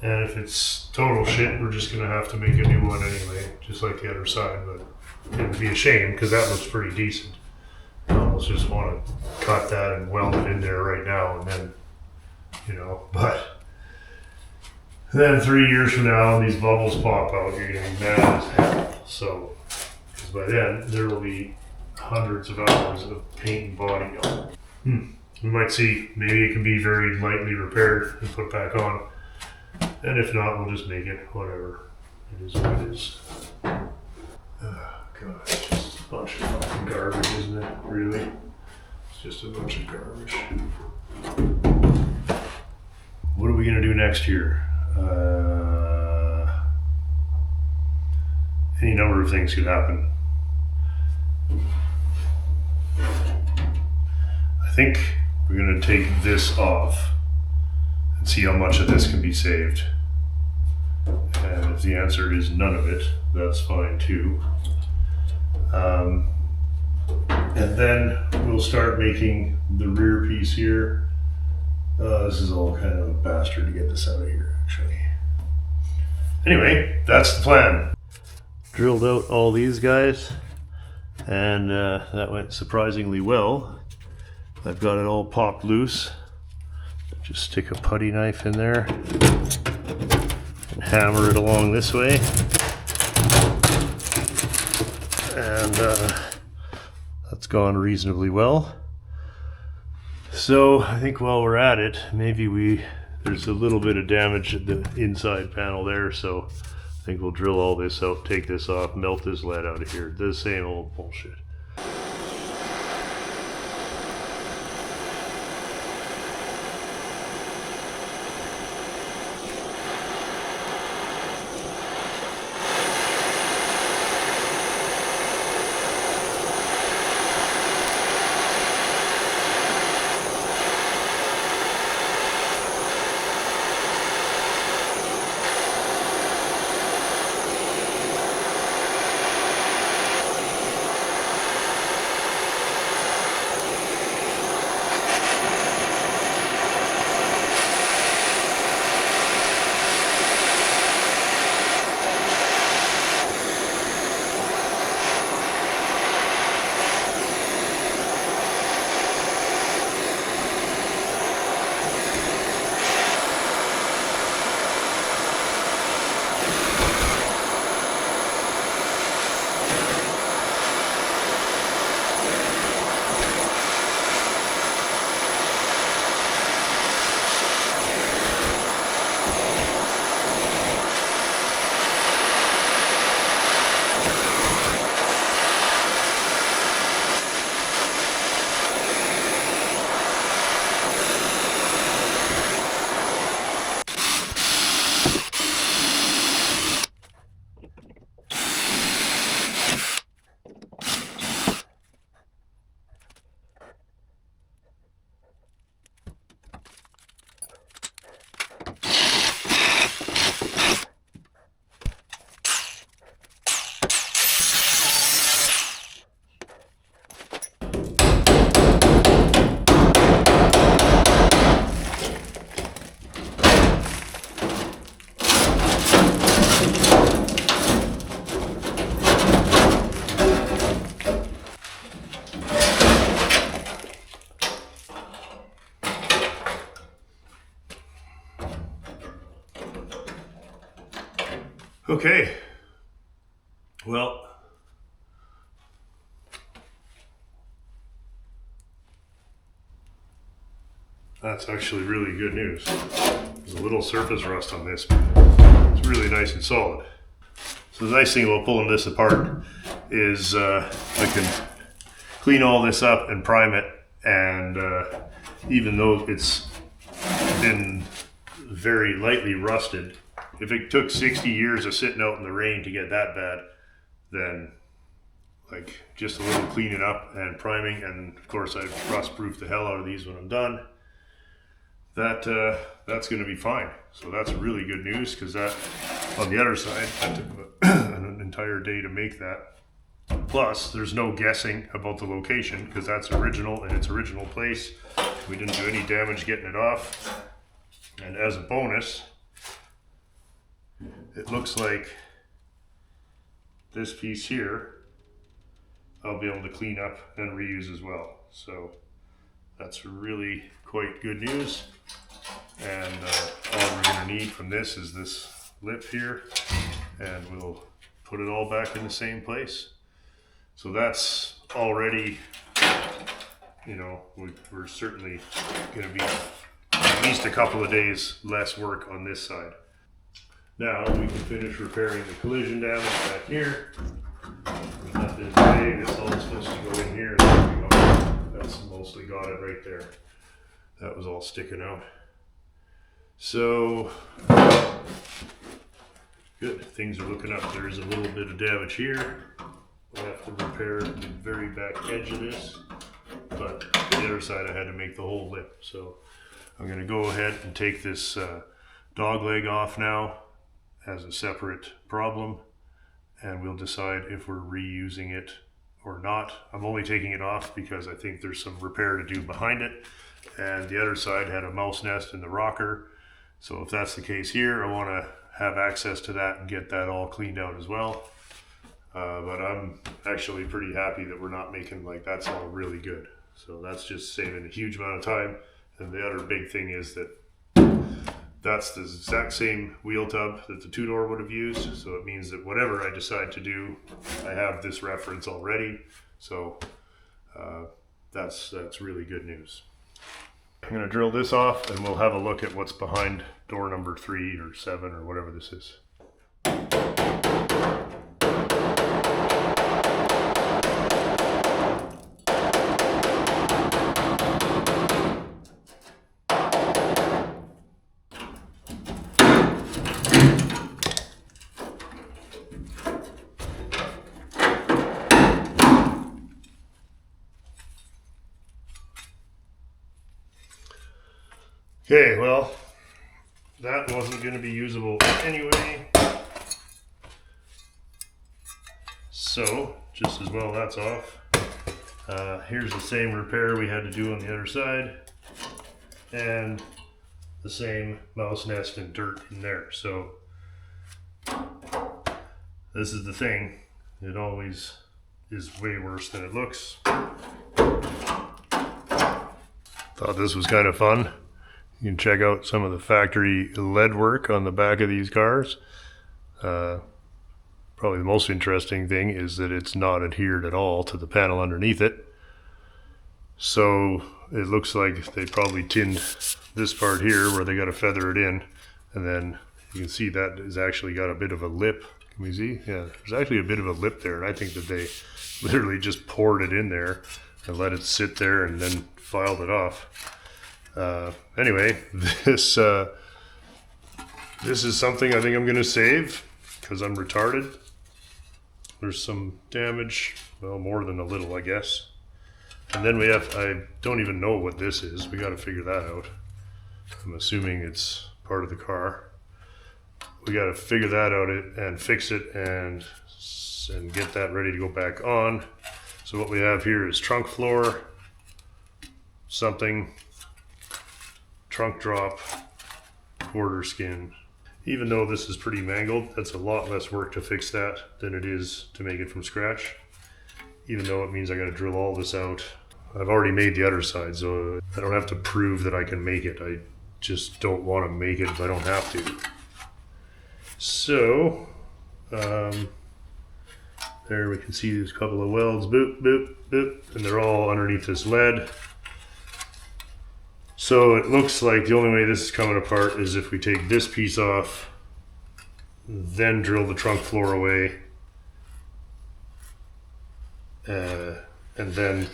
And if it's total shit, we're just gonna have to make a new one anyway, just like the other side. But it would be a shame because that looks pretty decent. I almost just want to cut that and weld it in there right now, and then, you know, but. Then 3 years from now, these bubbles pop out, you're gonna be mad as hell. So, because by then, there will be hundreds of hours of paint and body on it. We might see, maybe it can be very lightly repaired and put back on. And if not, we'll just make it, whatever. It is what it is. Oh, God, it's just a bunch of fucking garbage, isn't it? Really? It's just a bunch of garbage. What are we gonna do next year? Any number of things could happen. I think we're going to take this off and see how much of this can be saved. And if the answer is none of it, that's fine too. And then we'll start making the rear piece here This is all kind of a bastard to get this out of here, actually. Anyway, that's the plan. Drilled out all these guys, and that went surprisingly well. I've got it all popped loose. Just stick a putty knife in there and hammer it along this way. And that's gone reasonably well. So I think while we're at it, maybe there's a little bit of damage at the inside panel there, so I think we'll drill all this out, take this off, melt this lead out of here. The same old bullshit. Okay, well, that's actually really good news. There's a little surface rust on this, but it's really nice and solid. So the nice thing about pulling this apart is I can clean all this up and prime it, and even though it's been very lightly rusted, if it took 60 years of sitting out in the rain to get that bad, then like just a little cleaning up and priming, and of course I've rust-proofed the hell out of these when I'm done, that's going to be fine. So that's really good news, because that, on the other side, that took an entire day to make that. Plus, there's no guessing about the location, because that's original in its original place. We didn't do any damage getting it off. And as a bonus, it looks like this piece here I'll be able to clean up and reuse as well. So that's really quite good news. And all we're going to need from this is this lip here, and we'll put it all back in the same place. So that's already, you know, we're certainly going to be at least a couple of days less work on this side. Now we can finish repairing the collision damage back here. Nothing big, it's all supposed to go in here. There we go. That's mostly got it right there. That was all sticking out. So, good, things are looking up. There's a little bit of damage here. We'll have to repair the very back edge of this, but the other side I had to make the whole lip. So I'm going to go ahead and take this dog leg off now as a separate problem, and we'll decide if we're reusing it or not. I'm only taking it off because I think there's some repair to do behind it. And the other side had a mouse nest in the rocker. So if that's the case here, I want to have access to that and get that all cleaned out as well. But I'm actually pretty happy that we're not making, like, that's all really good. So that's just saving a huge amount of time. And the other big thing is that that's the exact same wheel tub that the two-door would have used. So it means that whatever I decide to do, I have this reference already. So that's really good news. I'm going to drill this off and we'll have a look at what's behind door number 3 or 7 or whatever this is. Okay, well, that wasn't going to be usable anyway. So, just as well that's off. Here's the same repair we had to do on the other side. And the same mouse nest and dirt in there. So, this is the thing. It always is way worse than it looks. Thought this was kind of fun. You can check out some of the factory lead work on the back of these cars. Probably the most interesting thing is that it's not adhered at all to the panel underneath it. So it looks like they probably tinned this part here where they got to feather it in. And then you can see that has actually got a bit of a lip. Can we see? Yeah, there's actually a bit of a lip there. And I think that they literally just poured it in there and let it sit there and then filed it off. Anyway, this is something I think I'm going to save because I'm retarded. There's some damage, well, more than a little, I guess. And then I don't even know what this is. We got to figure that out. I'm assuming it's part of the car. We got to figure that out and fix it and get that ready to go back on. So what we have here is trunk floor, something, trunk drop, quarter skin. Even though this is pretty mangled, that's a lot less work to fix that than it is to make it from scratch. Even though it means I got to drill all this out. I've already made the other side, so I don't have to prove that I can make it. I just don't want to make it if I don't have to. So, there we can see there's a couple of welds, boop, boop, boop, and they're all underneath this lead. So it looks like the only way this is coming apart is if we take this piece off, then drill the trunk floor away, and then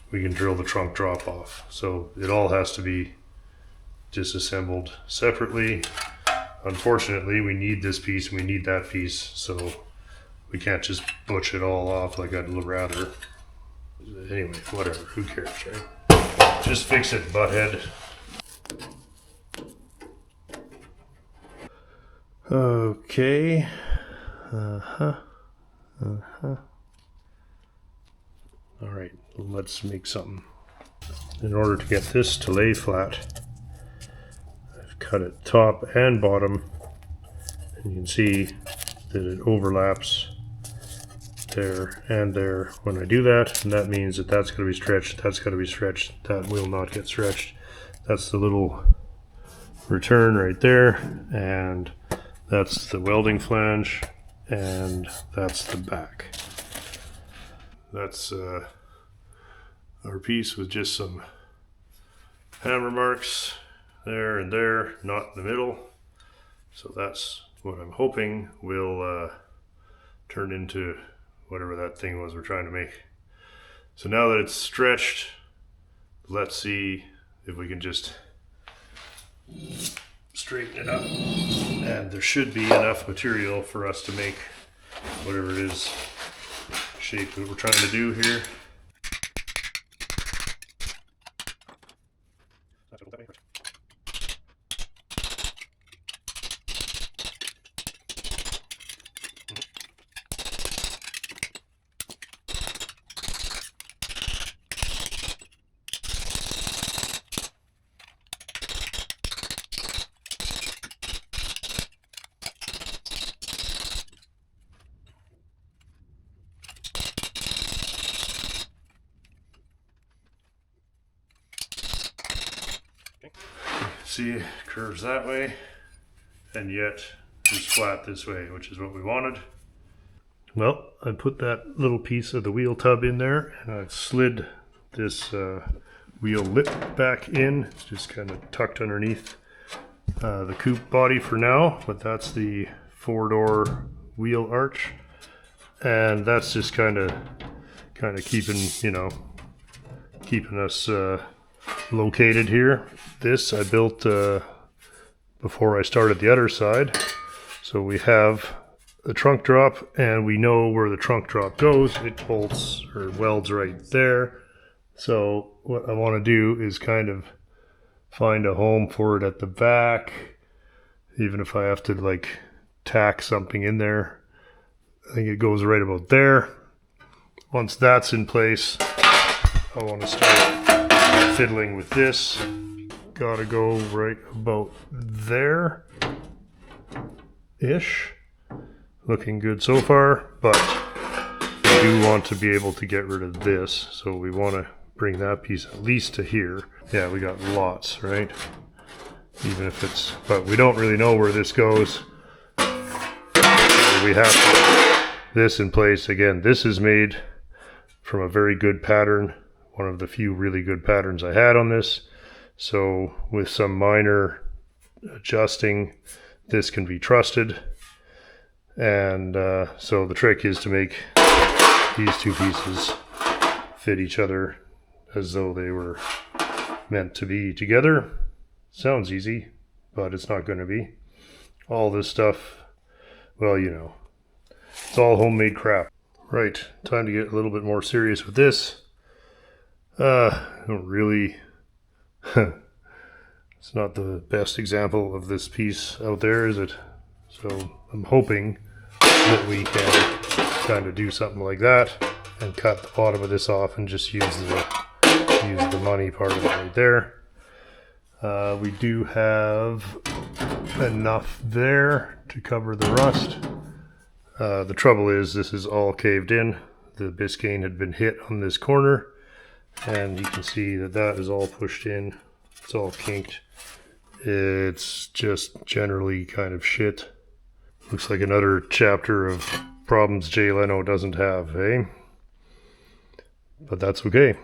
we can drill the trunk drop off. So it all has to be disassembled separately. Unfortunately, we need this piece and we need that piece, so we can't just butch it all off like I'd rather. Anyway, whatever, who cares, right? Just fix it, butthead. Okay. Alright, let's make something. In order to get this to lay flat, I've cut it top and bottom. And you can see that it overlaps there and there when I do that, and that means that that's going to be stretched, that's got to be stretched, that will not get stretched. That's the little return right there, and that's the welding flange, and that's the back. That's our piece with just some hammer marks there and there, not in the middle. So that's what I'm hoping will turn into whatever that thing was we're trying to make. So now that it's stretched, let's see if we can just straighten it up. And there should be enough material for us to make whatever it is shape that we're trying to do here. See, it curves that way, and yet it's flat this way, which is what we wanted. Well, I put that little piece of the wheel tub in there, and I've slid this wheel lip back in. It's just kind of tucked underneath the coupe body for now, but that's the 4-door wheel arch, and that's just kind of keeping, you know, keeping us located here. This I built before I started the other side, so we have the trunk drop, and we know where the trunk drop goes. It bolts or welds right there. So what I want to do is kind of find a home for it at the back, even if I have to like tack something in there. I think it goes right about there. Once that's in place, I want to start fiddling with this. Gotta go right about there ish. Looking good so far, but we do want to be able to get rid of this, so we want to bring that piece at least to here. Yeah, we got lots, right? Even if it's, but we don't really know where this goes. So we have this in place. Again, this is made from a very good pattern, one of the few really good patterns I had on this. So with some minor adjusting, this can be trusted. And so the trick is to make these two pieces fit each other as though they were meant to be together. Sounds easy, but it's not going to be. All this stuff, well, you know, it's all homemade crap. Right, time to get a little bit more serious with this. I don't really, it's not the best example of this piece out there, is it? So I'm hoping that we can kind of do something like that and cut the bottom of this off and just use the money part of it right there. We do have enough there to cover the rust. The trouble is this is all caved in. The Biscayne had been hit on this corner, and you can see that that is all pushed in. It's all kinked. It's just generally kind of shit. Looks like another chapter of problems Jay Leno doesn't have, eh? But that's okay.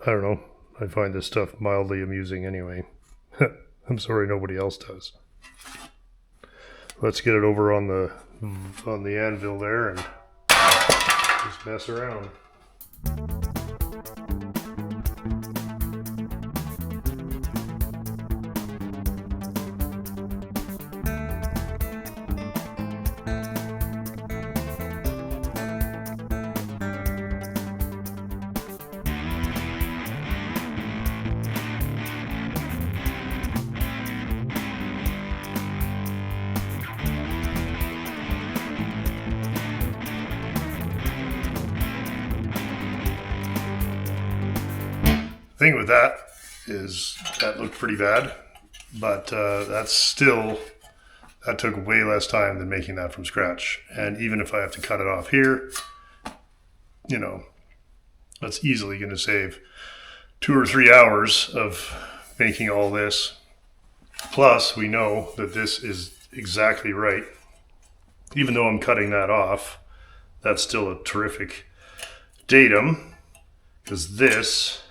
I don't know. I find this stuff mildly amusing anyway. I'm sorry nobody else does. Let's get it over on the anvil there and just mess around. The thing with that is that looked pretty bad, but that took way less time than making that from scratch. And even if I have to cut it off here, you know, that's easily going to save 2 or 3 hours of making all this. Plus, we know that this is exactly right. Even though I'm cutting that off, that's still a terrific datum, because this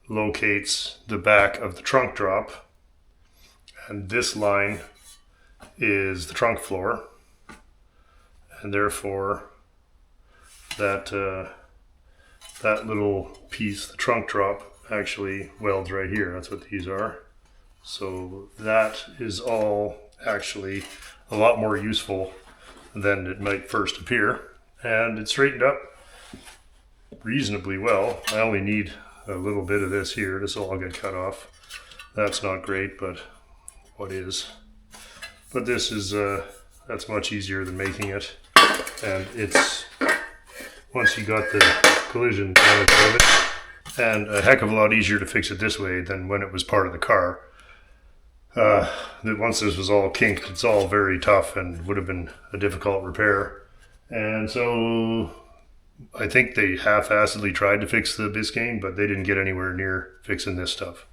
locates the back of the trunk drop, and this line is the trunk floor, and therefore that little piece, the trunk drop, actually welds right here. That's what these are. So that is all actually a lot more useful than it might first appear, and it's straightened up reasonably well. I only need a little bit of this here. This will all get cut off. That's not great, but what is? But this is that's much easier than making it, and it's once you got the collision damage out of it, and a heck of a lot easier to fix it this way than when it was part of the car. That once this was all kinked, it's all very tough and would have been a difficult repair. And so I think they half-assedly tried to fix the Biscayne, but they didn't get anywhere near fixing this stuff.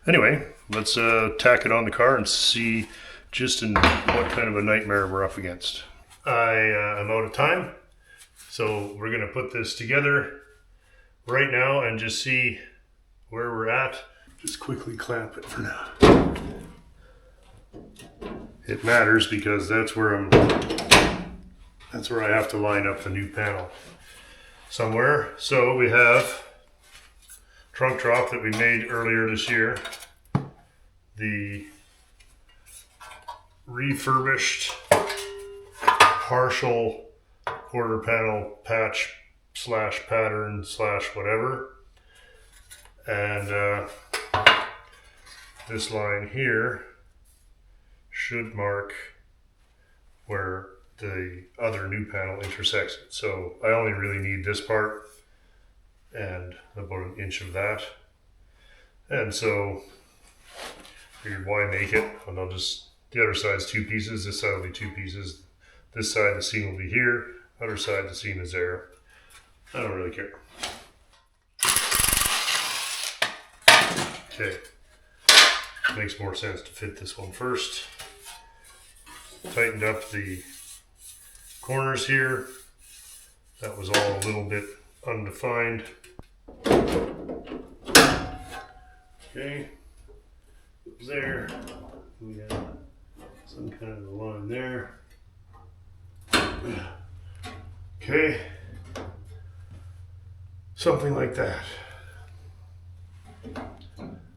Anyway, let's tack it on the car and see just in what kind of a nightmare we're up against. I am out of time, so we're going to put this together right now and just see where we're at. Just quickly clamp it for now. It matters because that's where I have to line up the new panel somewhere. So we have trunk drop that we made earlier this year, the refurbished partial quarter panel patch slash pattern slash whatever, and this line here should mark where the other new panel intersects it. So I only really need this part and about an inch of that. And so figured why make it? And I'll just, the other side's 2 pieces, this side will be 2 pieces. This side the seam will be here, other side the seam is there. I don't really care. Okay, makes more sense to fit this one first. Tightened up the corners here. That was all a little bit undefined. Okay, there. We have some kind of a line there. Okay, something like that.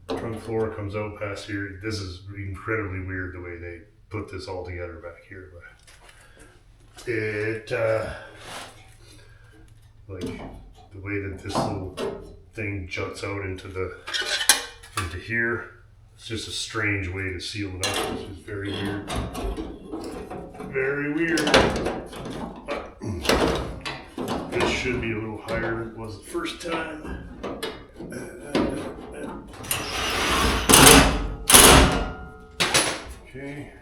Trunk floor comes out past here. This is incredibly weird the way they put this all together back here, but it like the way that this little thing juts out into here. It's just a strange way to seal it up. This is very weird. Very weird. This should be a little higher than it was the first time. Okay.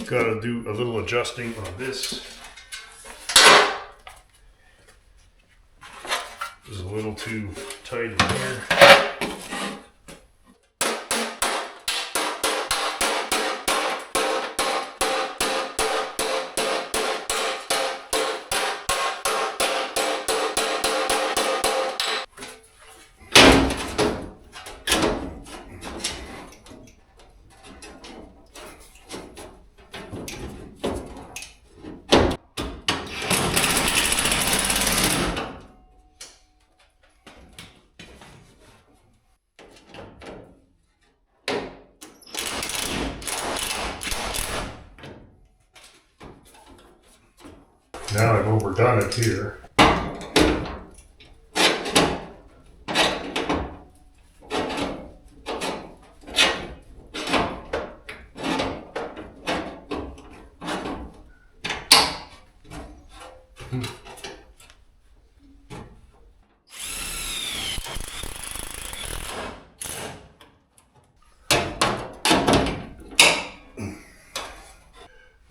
Gotta do a little adjusting on this. This is a little too tight in here. Now I've overdone it here.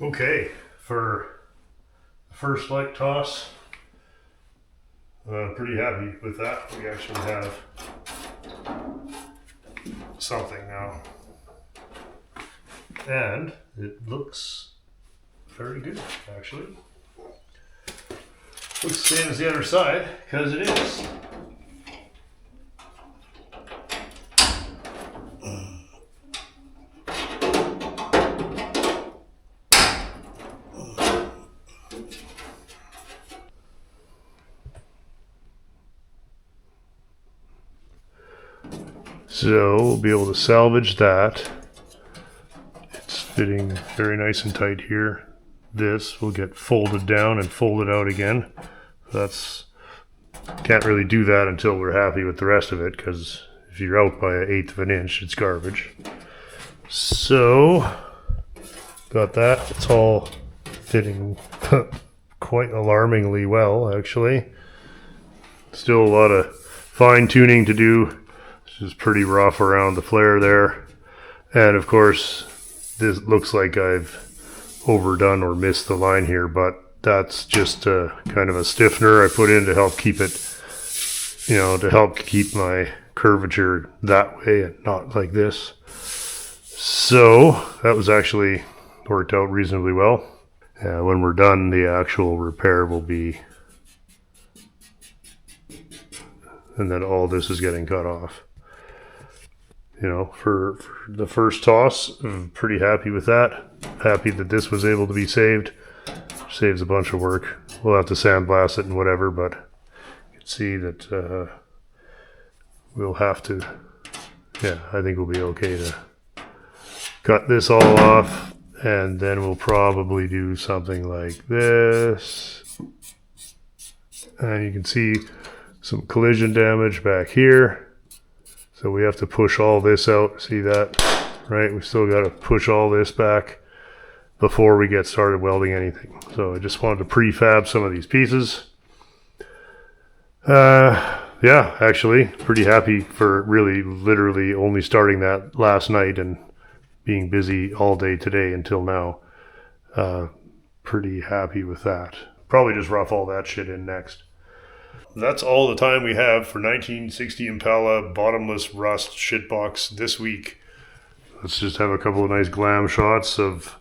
Okay, for first light toss, I'm pretty happy with that. We actually have something now, and it looks very good actually. Looks the same as the other side, because it is. So we'll be able to salvage that. It's fitting very nice and tight here. This will get folded down and folded out again. That's, can't really do that until we're happy with the rest of it, because if you're out by 1/8 of an inch, it's garbage. So got that. It's all fitting quite alarmingly well, actually. Still a lot of fine tuning to do. This is pretty rough around the flare there. And of course, this looks like I've overdone or missed the line here, but that's just kind of a stiffener I put in to help keep it you know, to help keep my curvature that way and not like this. So that was actually worked out reasonably well. When we're done, the actual repair will be, and then all this is getting cut off. You know, for the first toss, I'm pretty happy with that. Happy that this was able to be saved. Saves a bunch of work. We'll have to sandblast it and whatever, but you can see that we'll have to, yeah, I think we'll be okay to cut this all off, and then we'll probably do something like this. And you can see some collision damage back here. So we have to push all this out. See that? Right? We still got to push all this back before we get started welding anything. So I just wanted to prefab some of these pieces. Yeah, actually, pretty happy for really literally only starting that last night and being busy all day today until now. Pretty happy with that. Probably just rough all that shit in next. That's all the time we have for 1960 Impala bottomless rust shitbox this week. Let's just have a couple of nice glam shots of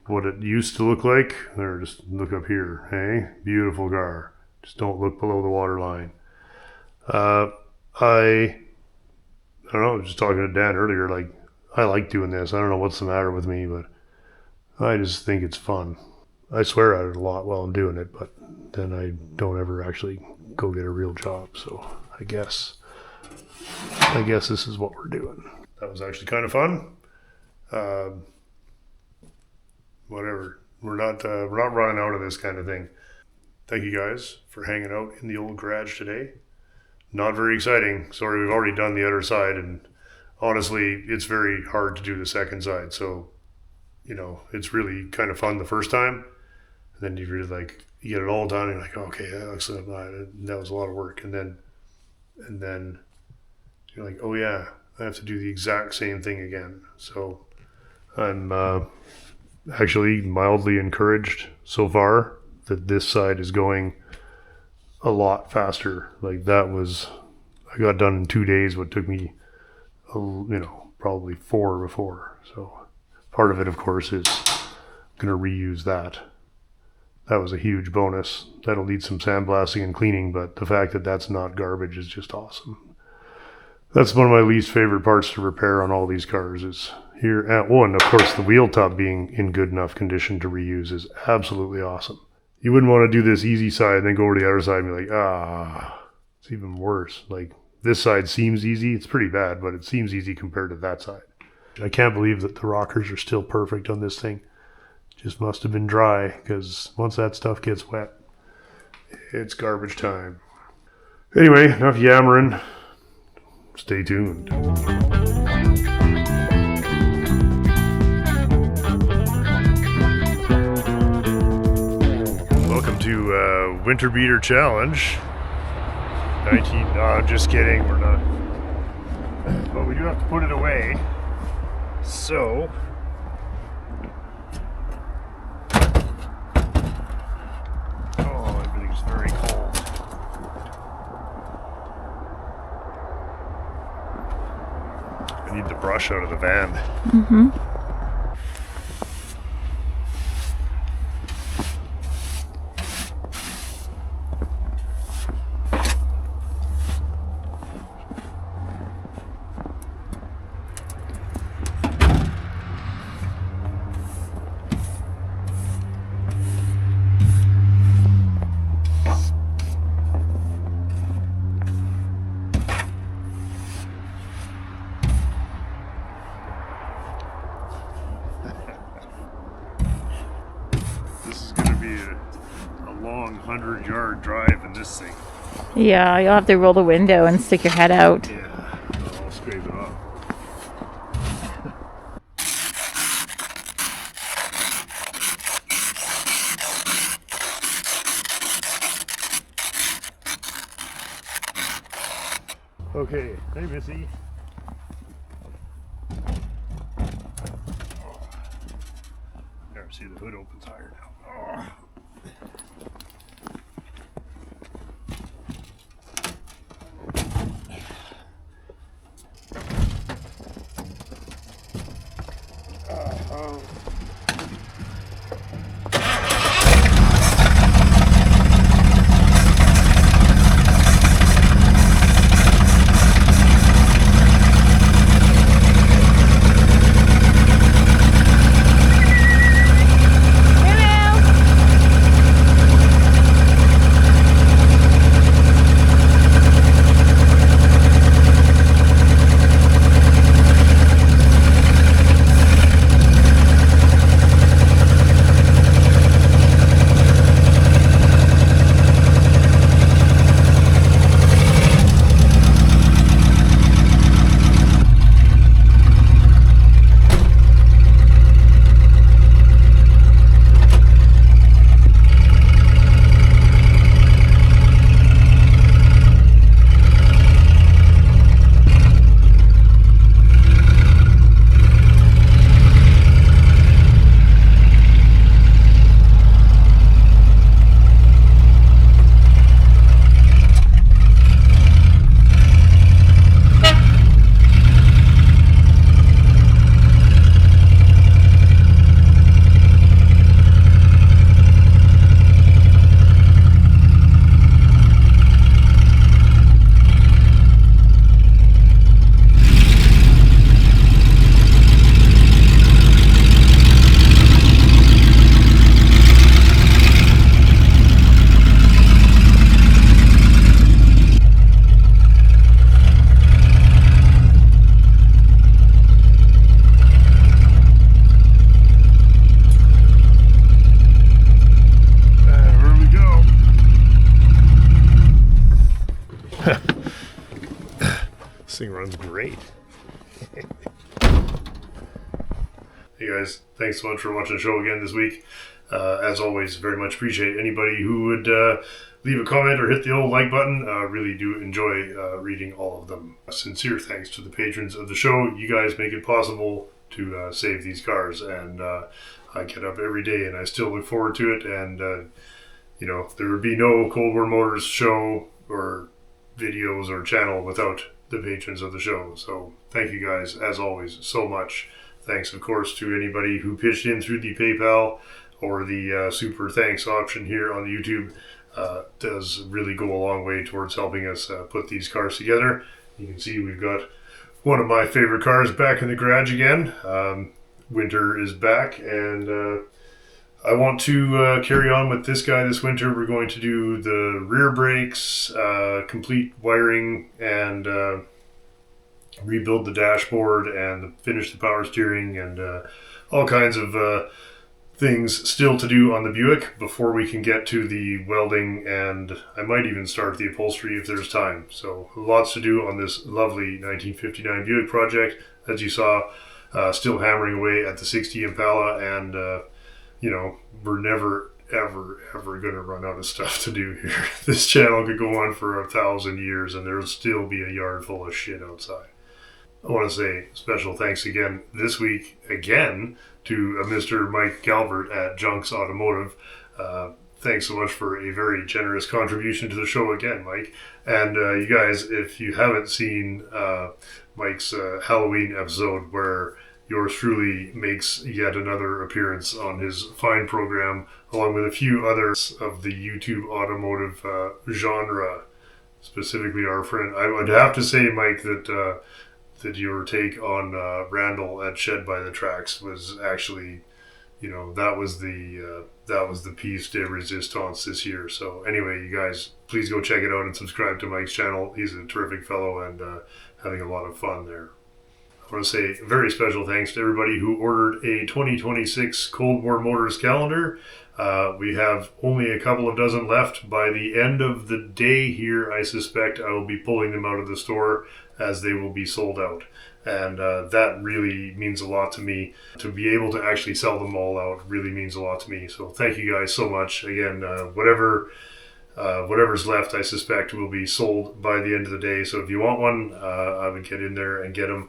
what it used to look like. There, just look up here. Hey, beautiful car. Just don't look below the water line. I don't know, I was just talking to Dan earlier, like, I like doing this. I don't know what's the matter with me, but I just think it's fun. I swear at it a lot while I'm doing it, but then I don't ever actually go get a real job. So I guess this is what we're doing. That was actually kind of fun. Whatever. We're not running out of this kind of thing. Thank you guys for hanging out in the old garage today. Not very exciting. Sorry, we've already done the other side, and honestly, it's very hard to do the second side. So, you know, it's really kind of fun the first time. And then you really like, you get it all done, and you're like, okay, that was a lot of work. And then you're like, oh yeah, I have to do the exact same thing again. So I'm actually mildly encouraged so far that this side is going a lot faster. Like I got done in 2 days what took me, probably 4 before. So part of it, of course, is going to reuse that. That was a huge bonus. That'll need some sandblasting and cleaning, but the fact that that's not garbage is just awesome. That's one of my least favorite parts to repair on all these cars is here at one. Of course, the wheel tub being in good enough condition to reuse is absolutely awesome. You wouldn't want to do this easy side and then go over to the other side and be like, it's even worse. Like, this side seems easy. It's pretty bad, but it seems easy compared to that side. I can't believe that the rockers are still perfect on this thing. Just must have been dry, because once that stuff gets wet, it's garbage time. Anyway, enough yammering. Stay tuned. Welcome to Winter Beater Challenge. 19, no, I'm just kidding, we're not. But we do have to put it away. So, everything's very cold. I need the brush out of the van. Mm-hmm. This is going to be a long 100-yard drive in this thing. Yeah, you'll have to roll the window and stick your head out. Yeah, I'll scrape it off. Okay, hey Missy. There, see the hood opens higher now. Oh. thing runs great. Hey guys, thanks so much for watching the show again this week. As always, very much appreciate anybody who would leave a comment or hit the old like button. Really do enjoy reading all of them. A sincere thanks to the patrons of the show. You guys make it possible to save these cars, and I get up every day and I still look forward to it. And you know, there would be no Cold War Motors show or videos or channel without the patrons of the show. So thank you guys, as always, so much. Thanks, of course, to anybody who pitched in through the PayPal or the super thanks option here on the YouTube. Does really go a long way towards helping us put these cars together. You can see we've got one of my favorite cars back in the garage again. Winter is back, and I want to carry on with this guy this winter. We're going to do the rear brakes, complete wiring, and rebuild the dashboard and finish the power steering, and all kinds of things still to do on the Buick before we can get to the welding, and I might even start the upholstery if there's time. So lots to do on this lovely 1959 Buick project. As you saw, still hammering away at the 60 Impala, and you know, we're never ever going to run out of stuff to do here. This channel could go on for 1,000 years and there'll still be a yard full of shit outside. I want to say special thanks again this week again to Mr. Mike Calvert at Junks Automotive. Thanks so much for a very generous contribution to the show again, Mike. And you guys, if you haven't seen Mike's Halloween episode where yours truly makes yet another appearance on his fine program, along with a few others of the YouTube automotive genre, specifically our friend, I would have to say, Mike, that your take on Randall at Shed by the Tracks was actually, you know, that was the piece de resistance this year. So anyway, you guys, please go check it out and subscribe to Mike's channel. He's a terrific fellow and having a lot of fun there. I want to say very special thanks to everybody who ordered a 2026 Cold War Motors calendar. We have only a couple of dozen left. By the end of the day here, I suspect I will be pulling them out of the store as they will be sold out. And that really means a lot to me. To be able to actually sell them all out really means a lot to me. So thank you guys so much. Again, whatever's left, I suspect, will be sold by the end of the day. So if you want one, I would get in there and get them.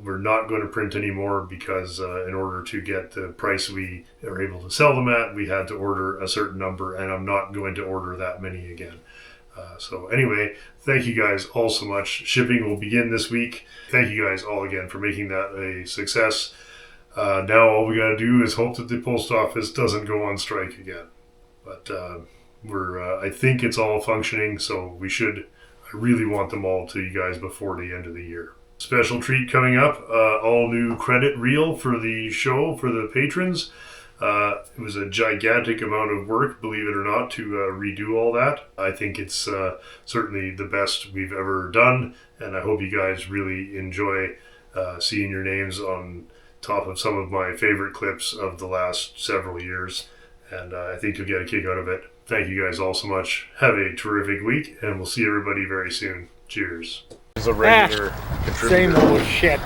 We're not going to print anymore because in order to get the price we are able to sell them at, we had to order a certain number, and I'm not going to order that many again. So anyway, thank you guys all so much. Shipping will begin this week. Thank you guys all again for making that a success. Now all we got to do is hope that the post office doesn't go on strike again. But I think it's all functioning, so I really want them all to you guys before the end of the year. Special treat coming up, all new credit reel for the show for the patrons. It was a gigantic amount of work, believe it or not, to redo all that. I think it's certainly the best we've ever done, and I hope you guys really enjoy seeing your names on top of some of my favorite clips of the last several years, and I think you'll get a kick out of it. Thank you guys all so much. Have a terrific week, and we'll see everybody very soon. Cheers. Is a regular contributor. Same old shit.